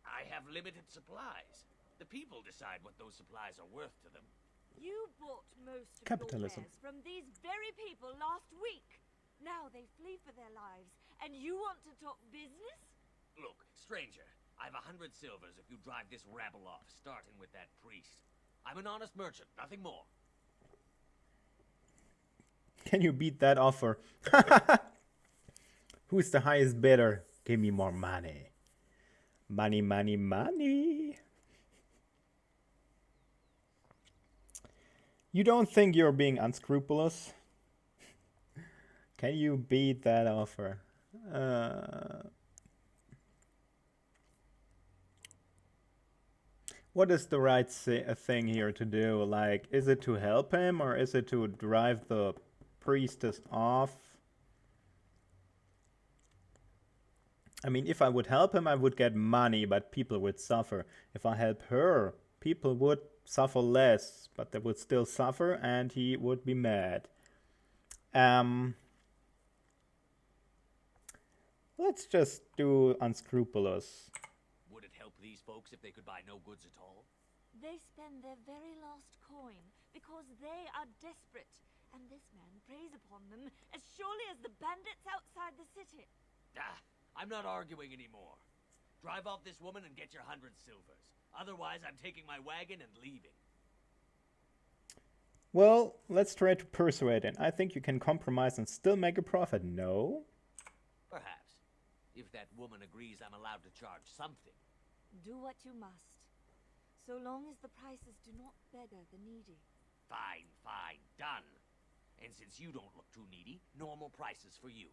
I have limited supplies. The people decide what those supplies are worth to them. You bought most of Capitalism. your wares from these very people last week. Now they flee for their lives, and you want to talk business? Look, stranger, I've 100 silvers if you drive this rabble off, starting with that priest. I'm an honest merchant, nothing more. Can you beat that offer? Who's the highest bidder? Give me more money. Money, money, money. You don't think you're being unscrupulous? Can you beat that offer? What is the right thing here to do? Like, is it to help him or is it to drive the priestess off? I mean, if I would help him, I would get money, but people would suffer. If I help her, people would suffer less, but they would still suffer and he would be mad. Let's just do unscrupulous. Would it help these folks if they could buy no goods at all? They spend their very last coin because they are desperate, and this man preys upon them as surely as the bandits outside the city. Ah, I'm not arguing anymore. Drive off this woman and get your 100 silvers. Otherwise, I'm taking my wagon and leaving. Well, let's try to persuade him. I think you can compromise and still make a profit. No? Perhaps. If that woman agrees I'm allowed to charge something. Do what you must. so long as the prices do not beggar the needy. Fine, fine, done. And since you don't look too needy, normal prices for you.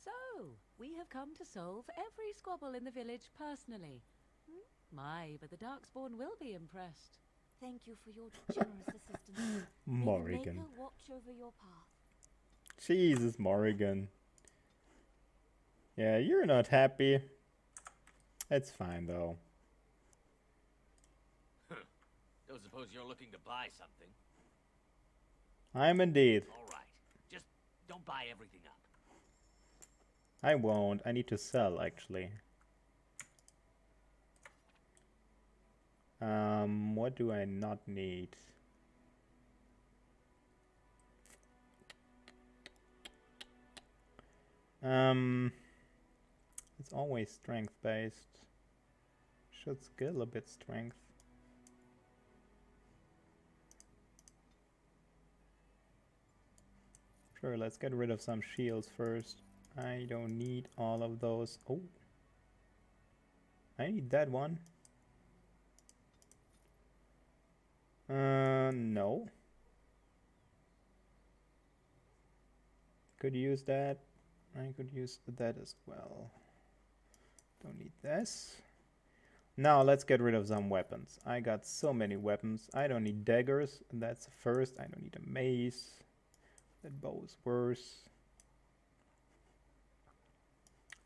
So, we have come to solve every squabble in the village personally. My, but the Darkspawn will be impressed. Thank you for your generous assistance. Morrigan. May the Maker watch over your path. Jesus, Morrigan. Yeah, you're not happy. It's fine, though. Don't suppose you're looking to buy something? I'm indeed. All right. Just don't buy everything up. I won't. I need to sell, actually. What do I not need? It's always strength-based. Should skill a bit strength. Sure, let's get rid of some shields first. I don't need all of those. Oh. I need that one. No. Could use that. I could use that as well. Don't need this. Now let's get rid of some weapons. I got so many weapons. I don't need daggers. That's first. I don't need a mace. That bow is worse.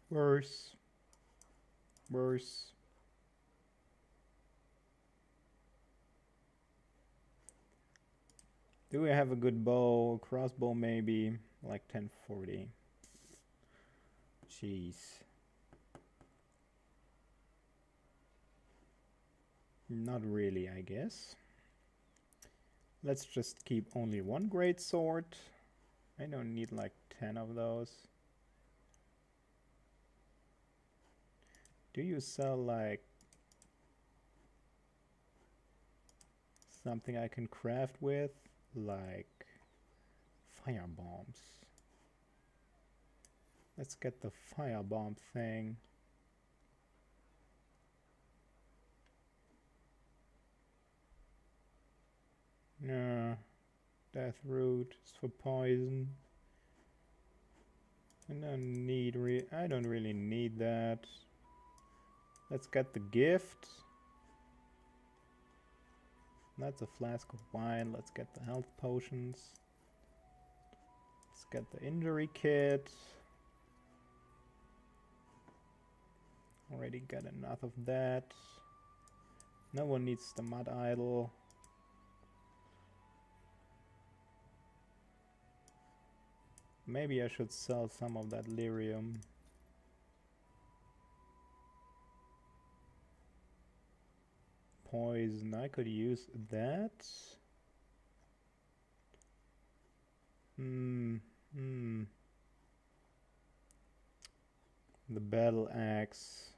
Worse. Worse. Do we have a good bow? Crossbow maybe. Like 1040. Jeez. Not really, I guess. Let's just keep only one great sword. I don't need like 10 of those. Do you sell like something I can craft with? Like fire bombs. Let's get the firebomb thing. No, death root is for poison. I don't really need that. Let's get the gift. That's a flask of wine. Let's get the health potions. Let's get the injury kit. Already got enough of that. No one needs the mud idol. Maybe I should sell some of that lyrium. Poison, I could use that. The battle axe.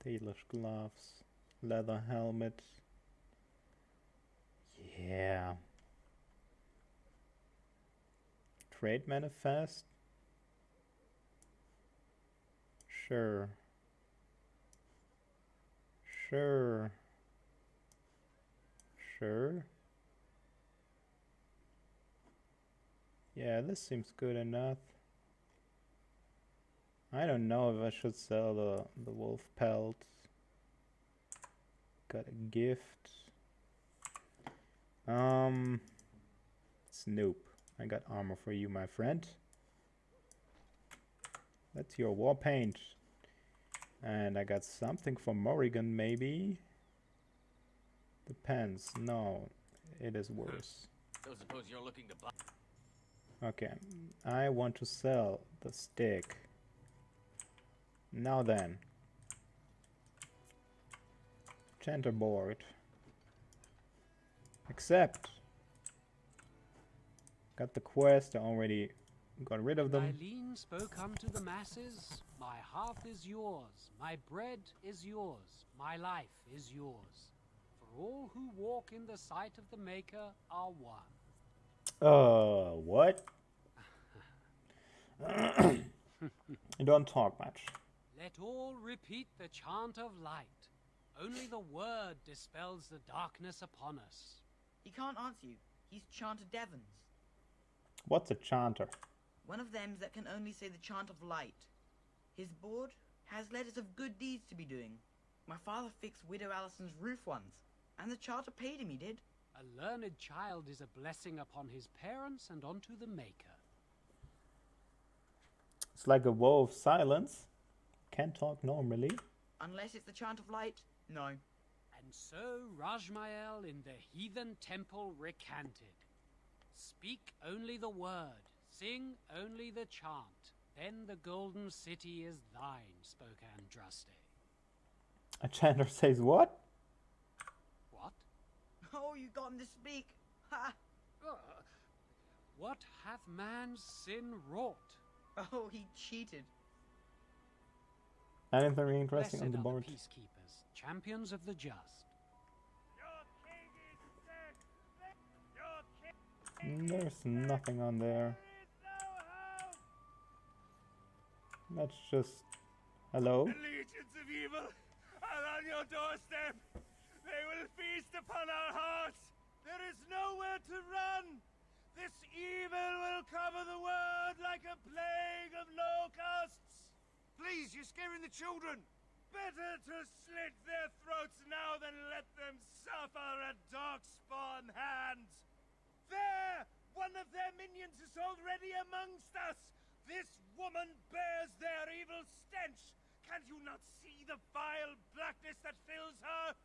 Tailor's gloves. Leather helmet. Yeah. Trade manifest? Sure. Sure. Sure. Yeah, this seems good enough. I don't know if I should sell the wolf pelt. Got a gift. Snoop. I got armor for you, my friend. That's your war paint. And I got something for Morrigan, maybe. Depends. No, it is worse. Don't suppose you're looking to buy. Okay, I want to sell the stick. Now then. Chanterboard. Accept. Got the quest, I already got rid of them. Eileen spoke unto the masses, my hearth is yours, my bread is yours, my life is yours. For all who walk in the sight of the Maker are one. What? You don't talk much. Let all repeat the chant of light. Only the word dispels the darkness upon us. He can't answer you. He's Chanter Devons. What's a chanter? One of them that can only say the chant of light. His board has letters of good deeds to be doing. My father fixed Widow Allison's roof once, and the charter paid him, he did. A learned child is a blessing upon his parents and onto the Maker. It's like a woe of silence. Can't talk normally. Unless it's the chant of light, no. And so Rajmael in the heathen temple recanted. Speak only the word, sing only the chant. Then the golden city is thine, spoke Andraste. A chanter says what? What? Oh, you got him to speak. Ha! What hath man's sin wrought? Oh, he cheated. Anything interesting Blessed on the are board? the peacekeepers, champions of the just. There's nothing on there. Let's just... Hello? The legions of evil are on your doorstep. They will feast upon our hearts. There is nowhere to run. This evil will cover the world like a plague of locusts. Please, you're scaring the children. Better to slit their throats now than let them suffer at Darkspawn hands. There! One of their minions is already amongst us! This woman bears their evil stench! Can you not see the vile blackness that fills her?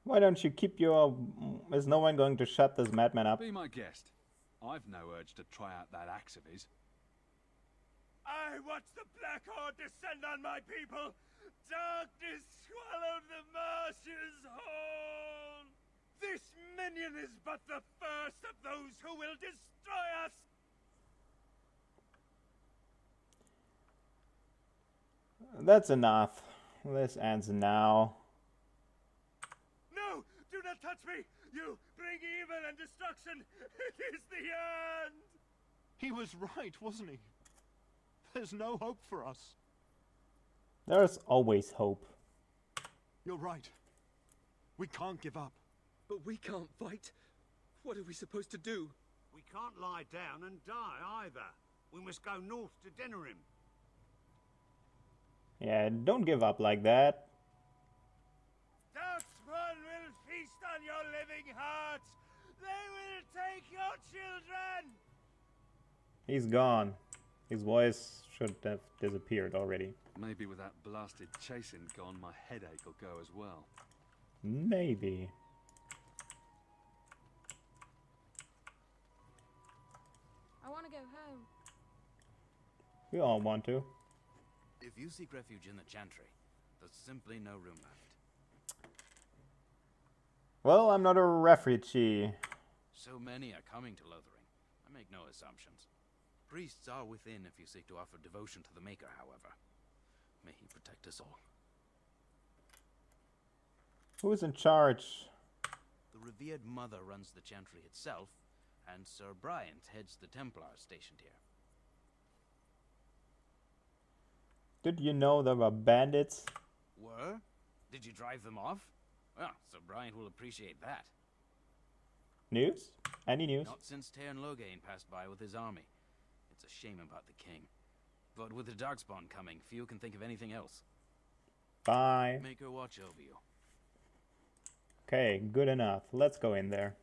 Why don't you keep your... Is no one going to shut this madman up? Be my guest. I've no urge to try out that axe of his. I watch the Black Horde descend on my people! Darkness swallowed the marshes whole! This minion is but the first of those who will destroy us! That's enough. This ends now. No! Do not touch me! You bring evil and destruction! It is the end! He was right, wasn't he? There's no hope for us. There's always hope. You're right. We can't give up. But we can't fight. What are we supposed to do? We can't lie down and die either. We must go north to Denerim. Yeah, don't give up like that. Darkspawn will feast on your living hearts. They will take your children. He's gone. His voice should have disappeared already. Maybe with that blasted chasing gone, my headache will go as well. Maybe. I want to go home. We all want to. If you seek refuge in the Chantry, there's simply no room left. Well, I'm not a refugee. So many are coming to Lothering. I make no assumptions. Priests are within if you seek to offer devotion to the Maker, however. May he protect us all. Who's in charge? The revered mother runs the Chantry itself, and Sir Bryant heads the Templars stationed here. Did you know there were bandits? Were? Did you drive them off? Well, Sir Bryant will appreciate that. News? Any news? Not since Tairn Loghain passed by with his army. It's a shame about the king. But with the Darkspawn coming, few can think of anything else. Bye. Make her watch over you. Okay, good enough. Let's go in there.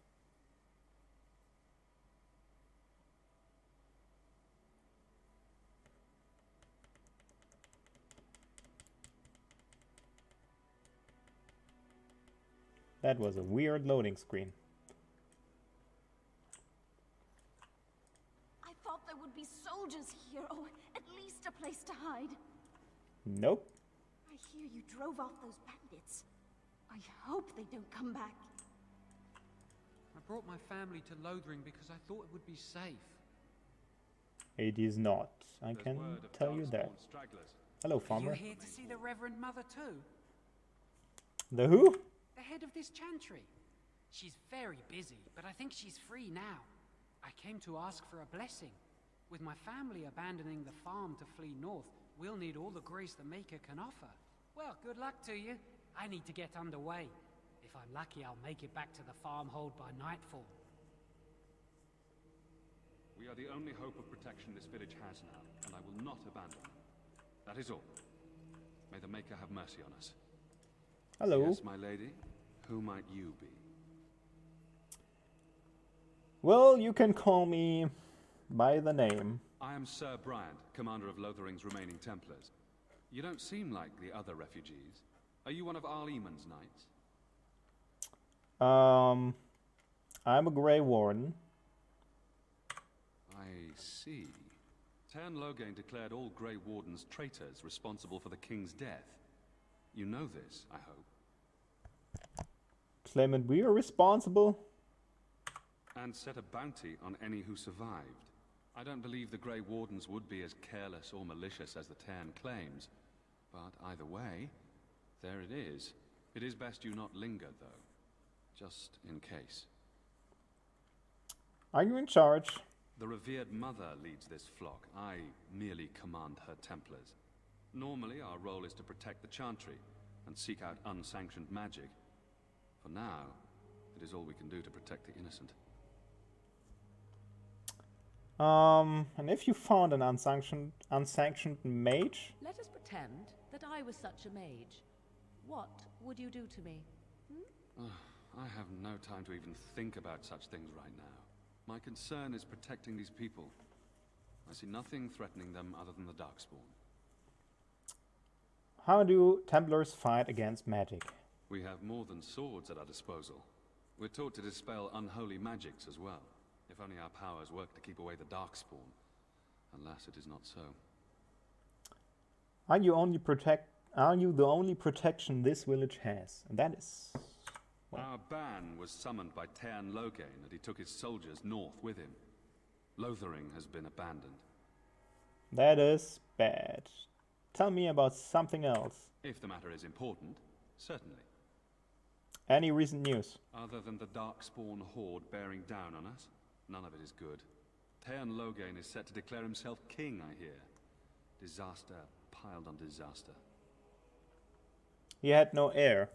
That was a weird loading screen. I thought there would be soldiers here, or at least a place to hide. Nope. I hear you drove off those bandits. I hope they don't come back. I brought my family to Lothering because I thought it would be safe. It is not. I can tell you that. Hello, farmer. Are you here to see the Reverend Mother too? The who? The head of this chantry. She's very busy, but I think she's free now. I came to ask for a blessing. With my family abandoning the farm to flee north, we'll need all the grace the Maker can offer. Well, good luck to you. I need to get underway. If I'm lucky, I'll make it back to the farmhold by nightfall. We are the only hope of protection this village has now, and I will not abandon them. That is all. May the Maker have mercy on us. Hello. Yes, my lady. Who might you be? Well, you can call me by the name. I am Sir Bryant, commander of Lothering's remaining Templars. You don't seem like the other refugees. Are you one of Arl Eamon's knights? I'm a Grey Warden. I see. Tern Loghain declared all Grey Wardens traitors responsible for the king's death. You know this, I hope. Claiming we are responsible? And set a bounty on any who survived. I don't believe the Grey Wardens would be as careless or malicious as the Tern claims. But either way, there it is. It is best you not linger, though. Just in case. Are you in charge? The revered mother leads this flock. I merely command her Templars. Normally, our role is to protect the Chantry and seek out unsanctioned magic. For now, it is all we can do to protect the innocent. And if you found an unsanctioned mage? Let us pretend that I was such a mage. What would you do to me? I have no time to even think about such things right now. My concern is protecting these people. I see nothing threatening them other than the Darkspawn. How do Templars fight against magic? We have more than swords at our disposal. We're taught to dispel unholy magics as well. If only our powers work to keep away the Darkspawn. Alas, it is not so. Are you the only protection this village has? And that is... well. Our ban was summoned by Tern Loghain, and he took his soldiers north with him. Lothering has been abandoned. That is bad. Tell me about something else. If the matter is important, certainly. Any recent news? Other than the Darkspawn horde bearing down on us, none of it is good. Tern Loghain is set to declare himself king, I hear. Disaster piled on disaster. He had no heir.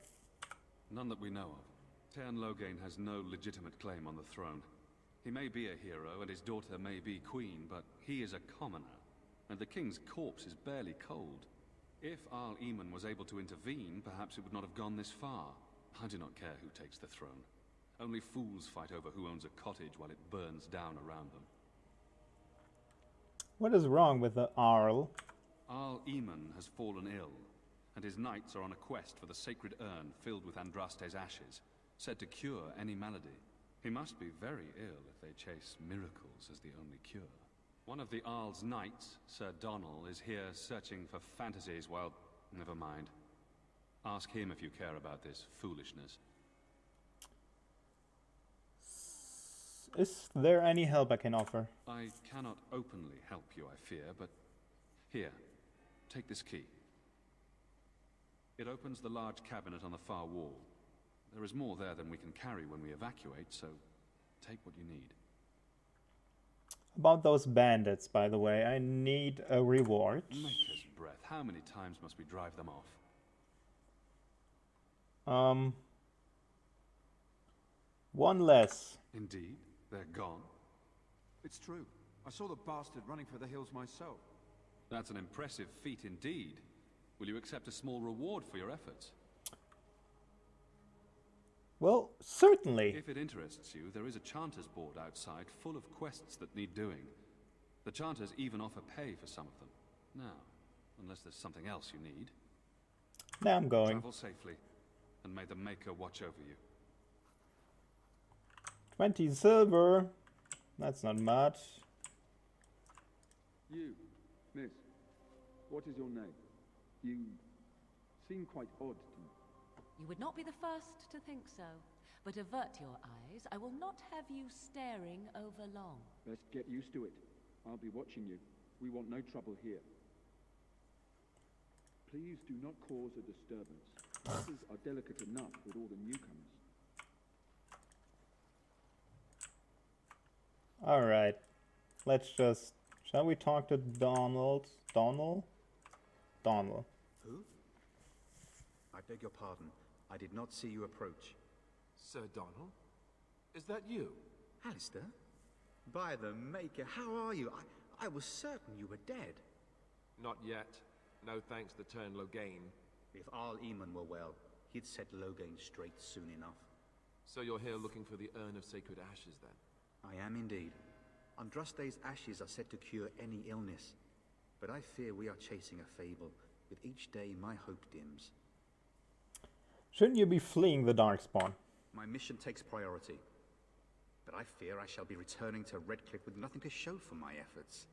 None that we know of. Tern Loghain has no legitimate claim on the throne. He may be a hero, and his daughter may be queen, but he is a commoner, and the king's corpse is barely cold. If Arl Eamon was able to intervene, perhaps it would not have gone this far. I do not care who takes the throne. Only fools fight over who owns a cottage while it burns down around them. What is wrong with the Arl? Arl Eamon has fallen ill, and his knights are on a quest for the sacred urn filled with Andraste's ashes, said to cure any malady. He must be very ill if they chase miracles as the only cure. One of the Arl's knights, Sir Donnell, is here searching for fantasies while... never mind. Ask him if you care about this foolishness. Is there any help I can offer? I cannot openly help you, I fear, but... here, take this key. It opens the large cabinet on the far wall. There is more there than we can carry when we evacuate, so take what you need. About those bandits, by the way, I need a reward. Maker's breath, how many times must we drive them off? One less. Indeed, they're gone. It's true. I saw the bastard running for the hills myself. That's an impressive feat indeed. Will you accept a small reward for your efforts? Well, certainly. If it interests you, there is a Chanter's board outside full of quests that need doing. The Chanters even offer pay for some of them. Now, unless there's something else you need. Now I'm going. Travel safely, and may the Maker watch over you. 20 silver. That's not much. You, miss, what is your name? You seem quite odd to me. You would not be the first to think so. But avert your eyes. I will not have you staring over long. Best get used to it. I'll be watching you. We want no trouble here. Please do not cause a disturbance. Matters are delicate enough with all the newcomers. Alright. Let's just... Shall we talk to Donald? Donald? Donald. Who? I beg your pardon. I did not see you approach. Sir Donald? Is that you? Alistair? By the Maker, how are you? I was certain you were dead. Not yet. No thanks to Tern Logain. If Arl Eamon were well, he'd set Logain straight soon enough. So you're here looking for the Urn of Sacred Ashes, then? I am indeed. Andraste's ashes are said to cure any illness. But I fear we are chasing a fable. With each day, my hope dims. Shouldn't you be fleeing the Darkspawn? My mission takes priority. But I fear I shall be returning to Redcliffe with nothing to show for my efforts.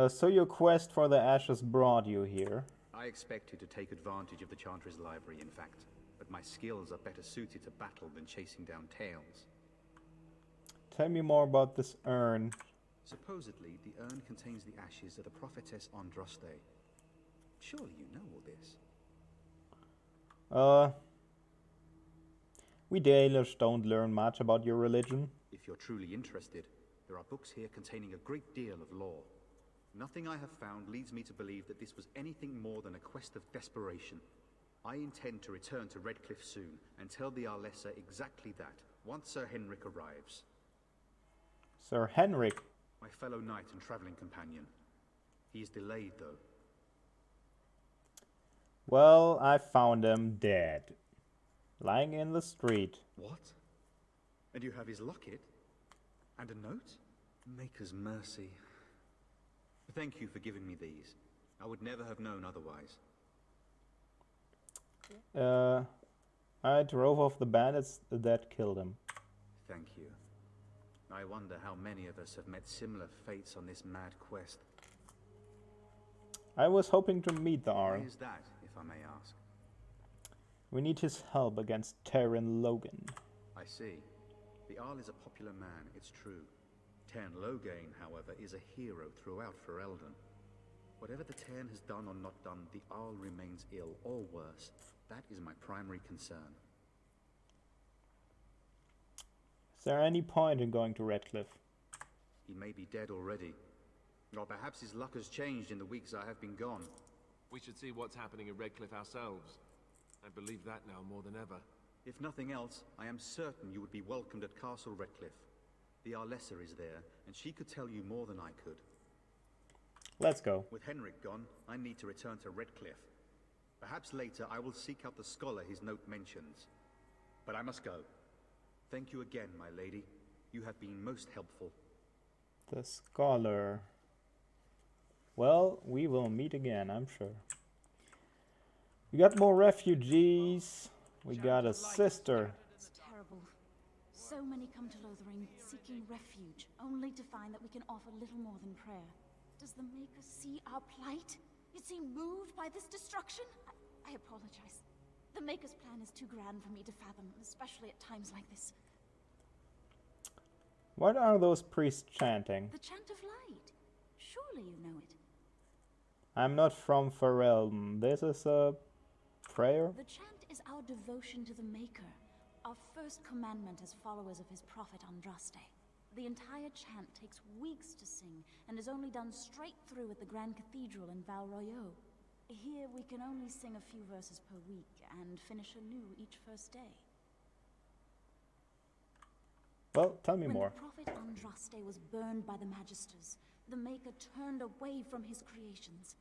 So your quest for the ashes brought you here. I expected to take advantage of the Chantry's library, in fact. But my skills are better suited to battle than chasing down tales. Tell me more about this urn. Supposedly, the urn contains the ashes of the prophetess Andraste. Surely you know all this. We Dalish don't learn much about your religion. If you're truly interested, there are books here containing a great deal of lore. Nothing I have found leads me to believe that this was anything more than a quest of desperation. I intend to return to Redcliffe soon and tell the Arlessa exactly that, once Sir Henrik arrives. Sir Henrik? My fellow knight and traveling companion. He is delayed, though. Well, I found him dead. Lying in the street. What? And you have his locket? And a note? Maker's mercy. Thank you for giving me these. I would never have known otherwise. I drove off the bandits that killed him. Thank you. I wonder how many of us have met similar fates on this mad quest. I was hoping to meet the Arl. Why is that, if I may ask? We need his help against Tern Logan. I see. The Arl is a popular man, it's true. Tern Logain, however, is a hero throughout Ferelden. Whatever the Tern has done or not done, the Arl remains ill, or worse. That is my primary concern. Is there any point in going to Redcliffe? He may be dead already. Or perhaps his luck has changed in the weeks I have been gone. We should see what's happening in Redcliffe ourselves. I believe that now more than ever. If nothing else, I am certain you would be welcomed at Castle Redcliffe. The Arlessa is there, and she could tell you more than I could. Let's go. With Henrik gone, I need to return to Redcliffe. Perhaps later I will seek out the scholar his note mentions. But I must go. Thank you again, my lady. You have been most helpful. The scholar. Well, we will meet again, I'm sure. We got more refugees. We got a sister. It's terrible. So many come to Lothering seeking refuge, only to find that we can offer little more than prayer. Does the Maker see our plight? Is he moved by this destruction? I apologize. The Maker's plan is too grand for me to fathom, especially at times like this. What are those priests chanting? The chant of light. Surely you know it. I'm not from Ferelden. This is a prayer? The chant is our devotion to the Maker, our first commandment as followers of his prophet Andraste. The entire chant takes weeks to sing and is only done straight through at the Grand Cathedral in Val Royeaux. Here we can only sing a few verses per week and finish anew each first day. Well, tell me more. When the prophet Andraste was burned by the Magisters, the Maker turned away from his creations.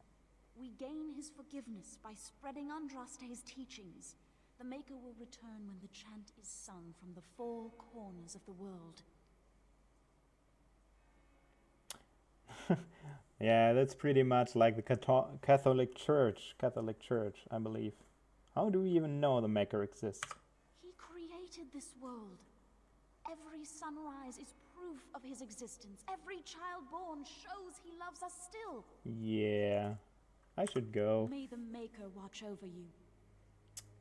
We gain his forgiveness by spreading Andraste's teachings. The Maker will return when the chant is sung from the four corners of the world. Yeah, that's pretty much like the Catholic Church, I believe. How do we even know the Maker exists? He created this world. Every sunrise is proof of his existence. Every child born shows he loves us still. Yeah, I should go. May the Maker watch over you.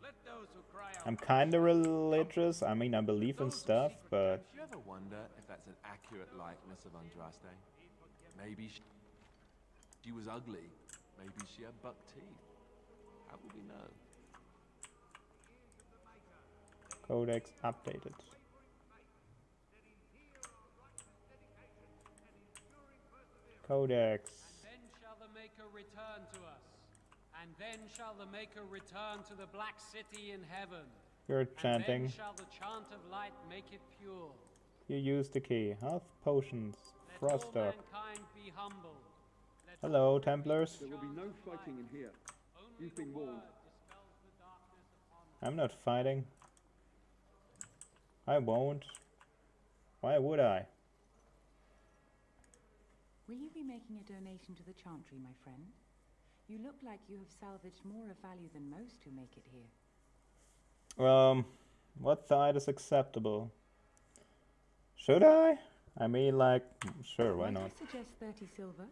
Let those who cry out. I'm kinda religious. I mean, I believe in stuff, but... Do you ever wonder if that's an accurate likeness of Andraste? Maybe she was ugly. Maybe she had buck teeth. How would we know? Codex updated. Codex. Then shall the Maker return to us. And then shall the Maker return to the Black City in heaven. You're And chanting. then shall the chant of light make it pure. You use the key. Health potions. Let all Frostock. mankind be humble. Let Hello, Templars. There will be no fighting in here. You've been warned. I'm not fighting. I won't. Why would I? Will you be making a donation to the Chantry, my friend? You look like you have salvaged more of value than most who make it here. What side is acceptable? Should I? I mean, like, sure, why not? I suggest 30 silver.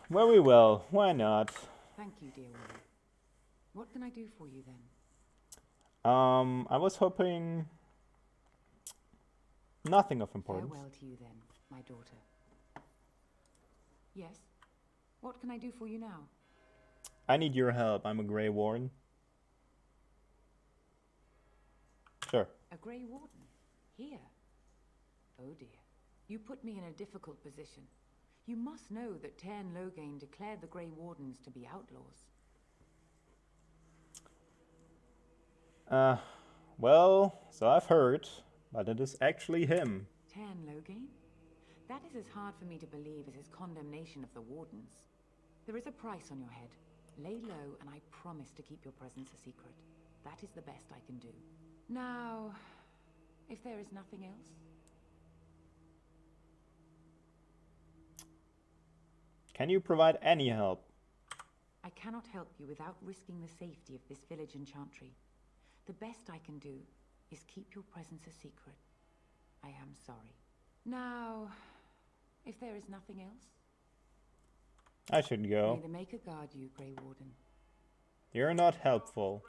Very well, why not? Thank you, dear woman. What can I do for you then? I was hoping nothing of importance. Farewell to you then, my daughter. Yes? What can I do for you now? I need your help. I'm a Grey Warden. Sure. A Grey Warden? Here? Oh dear. You put me in a difficult position. You must know that Tairn Loghain declared the Grey Wardens to be outlaws. Well, so I've heard, but it is actually him. Tairn Loghain? That is as hard for me to believe as his condemnation of the Wardens. There is a price on your head. Lay low, and I promise to keep your presence a secret. That is the best I can do. Now, if there is nothing else... Can you provide any help? I cannot help you without risking the safety of this village and Chantry. The best I can do is keep your presence a secret. I am sorry. Now, if there is nothing else... I should go. May the Maker guard you, Grey Warden. You're not helpful.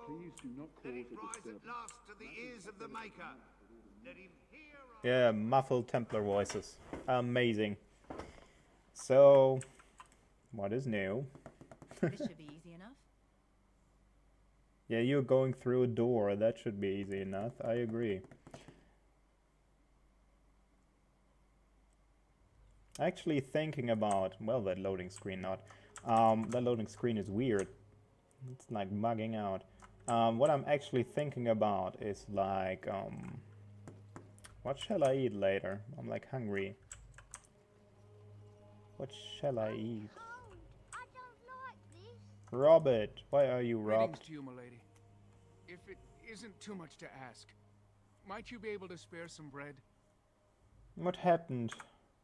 Please do not cause a disturbance. To the ears of the Maker. Let him hear. Yeah, muffled Templar voices. Amazing. So, what is new? This should be easy enough. Yeah, you're going through a door. That should be easy enough. I agree. Actually thinking about... Well, that loading screen not. That loading screen is weird. It's like bugging out. What I'm actually thinking about is like... what shall I eat later? I'm like hungry. What shall I eat? I don't like this. Robert, why are you Greetings robbed? to you, milady. If it isn't too much to ask, might you be able to spare some bread? What happened?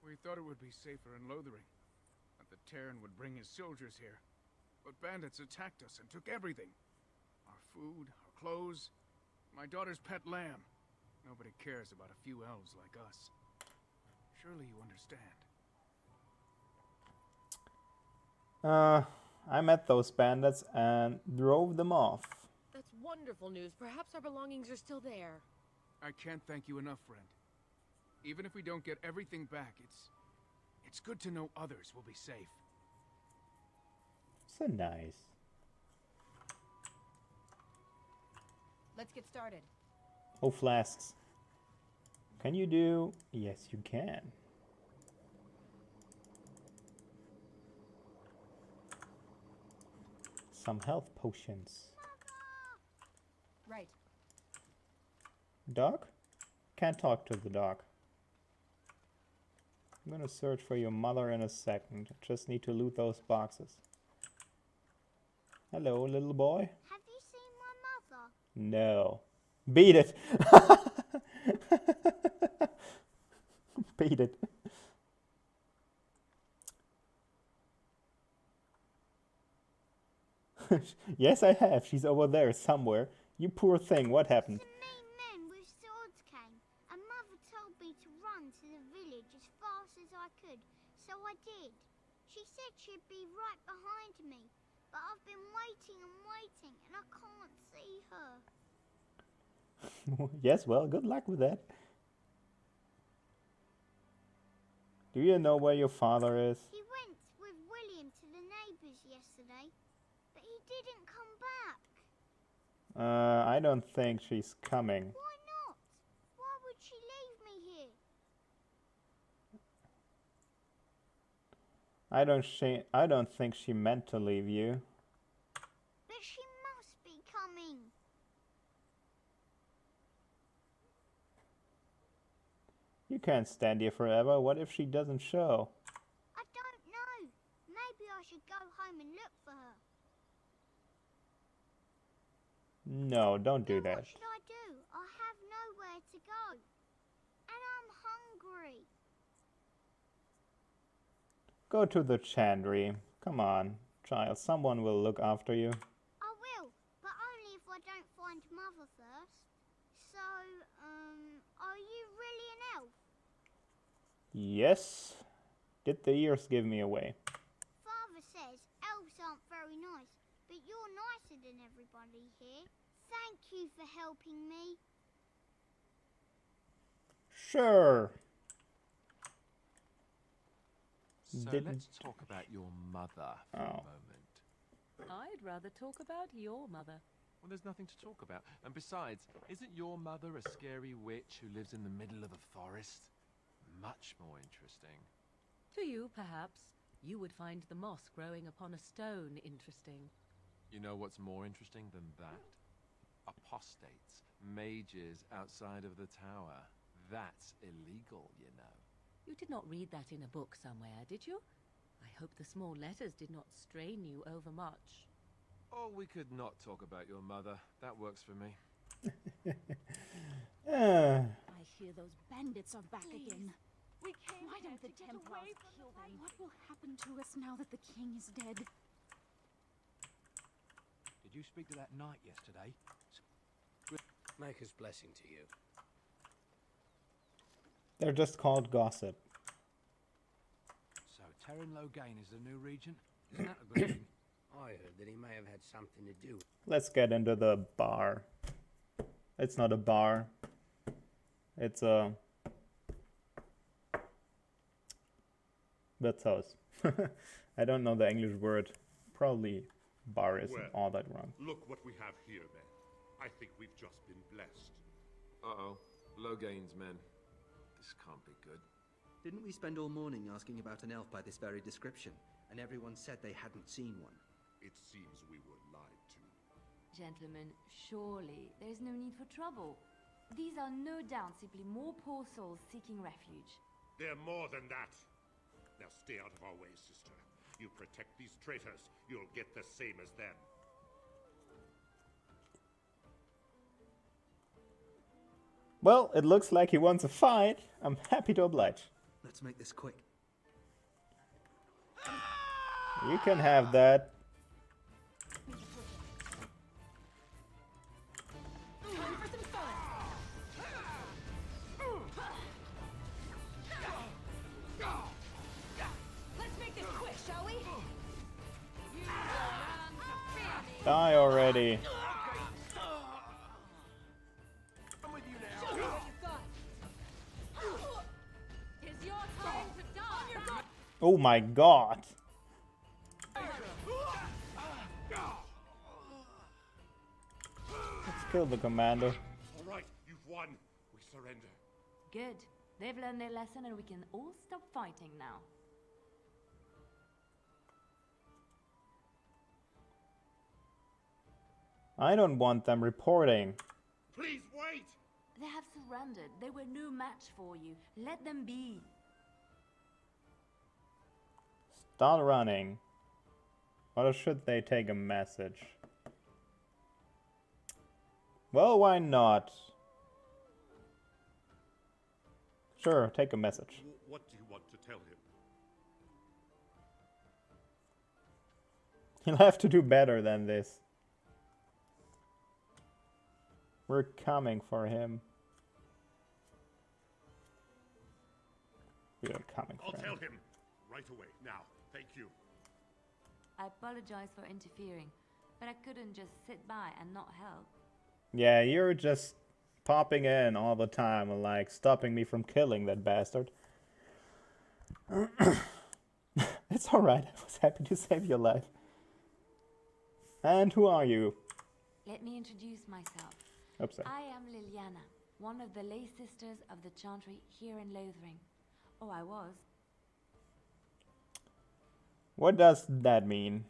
We thought it would be safer in Lothering, that the Tairn would bring his soldiers here. But bandits attacked us and took everything. Our food, our clothes, my daughter's pet lamb. Nobody cares about a few elves like us. Surely you understand. I met those bandits and drove them off. That's wonderful news. Perhaps our belongings are still there. I can't thank you enough, friend. Even if we don't get everything back, it's good to know others will be safe. So nice. Let's get started. Oh, flasks. Can you do... Yes, you can. Some health potions. Right. Dog? Can't talk to the dog. I'm gonna search for your mother in a second. Just need to loot those boxes. Hello, little boy. Have you seen my mother? No. Beat it! Beat it. Yes, I have. She's over there somewhere. You poor thing, what happened? Some mean men with swords came, and Mother told me to run to the village as fast as I could, so I did. She said she'd be right behind me, but I've been waiting and waiting, and I can't see her. Yes, well, good luck with that. Do you know where your father is? He went with William to the neighbours yesterday, but he didn't come back. I don't think she's coming. Why not? Why would she leave me here? I don't think she meant to leave you. But she must be coming. You can't stand here forever. What if she doesn't show? I don't know. Maybe I should go home and look for her. No, don't do that. What should I do? I have nowhere to go. And I'm hungry. Go to the Chandri. Come on, child. Someone will look after you. I will, but only if I don't find Mother first. So, are you really an elf? Yes. Did the ears give me away? Father says elves aren't very nice, but you're nicer than everybody here. Thank you for helping me. Sure. So let's talk about your mother for a moment. I'd rather talk about your mother. Well, there's nothing to talk about. And besides, isn't your mother a scary witch who lives in the middle of the forest? Much more interesting. To you, perhaps. You would find the moss growing upon a stone interesting. You know what's more interesting than that? Apostates, mages outside of the tower. That's illegal, you know. You did not read that in a book somewhere, did you? I hope the small letters did not strain you overmuch. Oh, we could not talk about your mother. That works for me. I hear those bandits are back again. We came Why don't the to get Templars away from kill the them? What will happen to us now that the king is dead? Did you speak to that knight yesterday? Maker's blessing to you. They're just called gossip. So Terran Loghain is the new regent? Isn't that a good thing? I heard that he may have had something to do. Let's get into the bar. It's not a bar. It's a... Wirtshaus. I don't know the English word. Probably bar isn't all that wrong. Look what we have here, men. I think we've just been blessed. Uh-oh. Loghain's men. This can't be good. Didn't we spend all morning asking about an elf by this very description, and everyone said they hadn't seen one? It seems we were lied to. Gentlemen, surely there's no need for trouble. These are no doubt simply more poor souls seeking refuge. They're more than that. Now stay out of our way, sister. You protect these traitors, you'll get the same as them. Well, it looks like he wants a fight. I'm happy to oblige. Let's make this quick. You can have that. Let's make this quick, shall we? Die already. Oh my god. Let's kill the commander. All right, you've won. We surrender. Good. They've learned their lesson and we can all stop fighting now. I don't want them reporting. Please wait! They have surrendered. They were no match for you. Let them be. Start running. Or should they take a message? Well, why not? Sure, take a message. What do you want to tell him? You'll have to do better than this. We're coming for him. We are coming I'll for tell him. him right away. Now, thank you. I apologize for interfering, but I couldn't just sit by and not help. Yeah, you're just popping in all the time and like stopping me from killing that bastard. It's alright, I was happy to save your life. And who are you? Let me introduce myself. Oops. I am Liliana, one of the lay sisters of the Chantry here in Lothering. Oh, I was. What does that mean?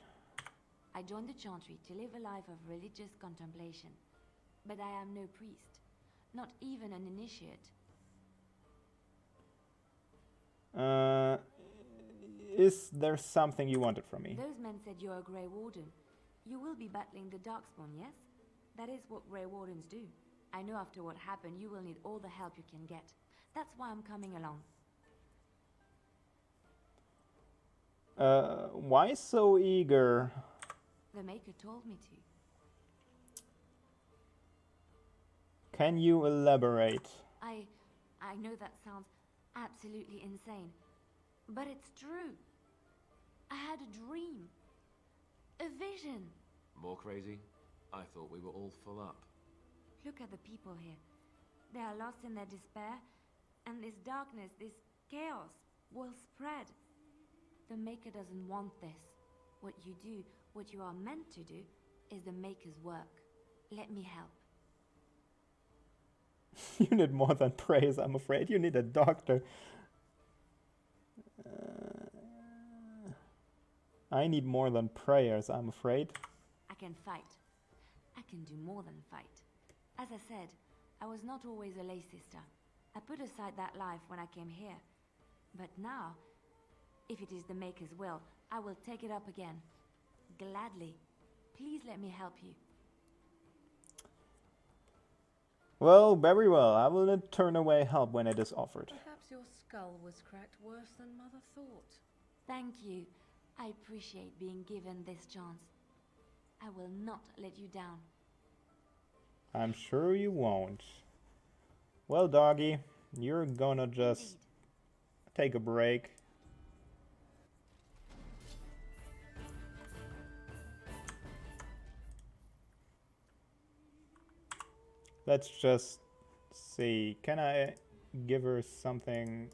I joined the chantry to live a life of religious contemplation. But I am no priest, not even an initiate. Is there something you wanted from me? Those men said you're a Grey Warden. You will be battling the Darkspawn, yes? That is what Grey Wardens do. I know after what happened, you will need all the help you can get. That's why I'm coming along. Why so eager? The Maker told me to. Can you elaborate? I know that sounds absolutely insane, but it's true. I had a dream. A vision. More crazy? I thought we were all full up. Look at the people here. They are lost in their despair, and this darkness, this chaos, will spread. The Maker doesn't want this. What you do, what you are meant to do, is the Maker's work. Let me help. You need more than praise, I'm afraid. You need a doctor. I need more than prayers, I'm afraid. I can fight. I can do more than fight. As I said, I was not always a lay sister. I put aside that life when I came here. But now, if it is the Maker's will, I will take it up again. Gladly. Please let me help you. Well, very well. I will not turn away help when it is offered. Perhaps your skull was cracked worse than Mother thought. Thank you. I appreciate being given this chance. I will not let you down. I'm sure you won't. Well, doggy, you're gonna just take a break. Let's just see. Can I give her something?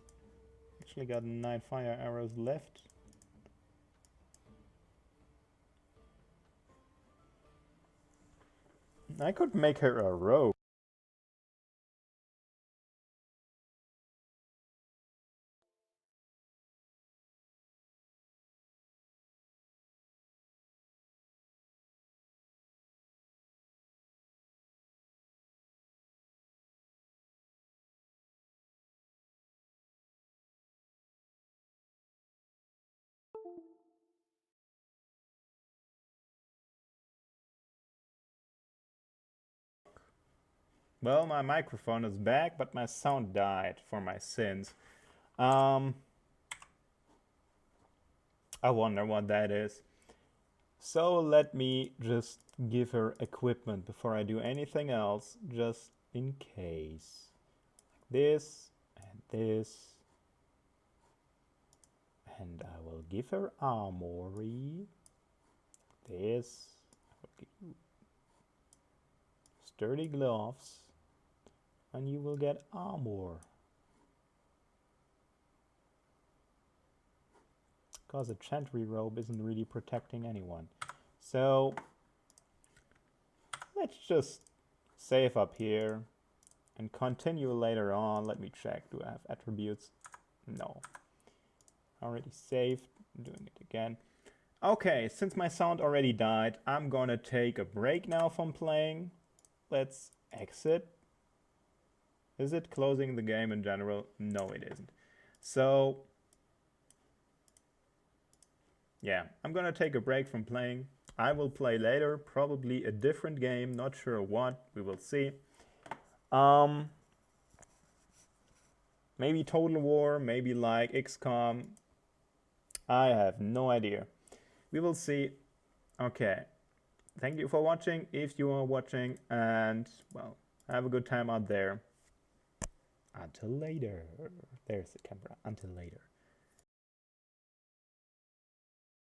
Actually got 9 fire arrows left. I could make her a rogue. Well, my microphone is back, but my sound died for my sins. I wonder what that is. So let me just give her equipment before I do anything else, just in case. This and this. And I will give her armory. This. Sturdy gloves. And you will get armor. Because a chantry robe isn't really protecting anyone. So let's just save up here and continue later on. Let me check. Do I have attributes? No. Already saved. I'm doing it again. Okay, since my sound already died, I'm gonna take a break now from playing. Let's exit. Is it closing the game in general? No, it isn't. So, yeah, I'm gonna take a break from playing. I will play later, probably a different game, not sure what, we will see. Maybe Total War, maybe like XCOM. I have no idea. We will see. Okay. Thank you for watching, if you are watching, and, well, have a good time out there. Until later. There's the camera. Until later.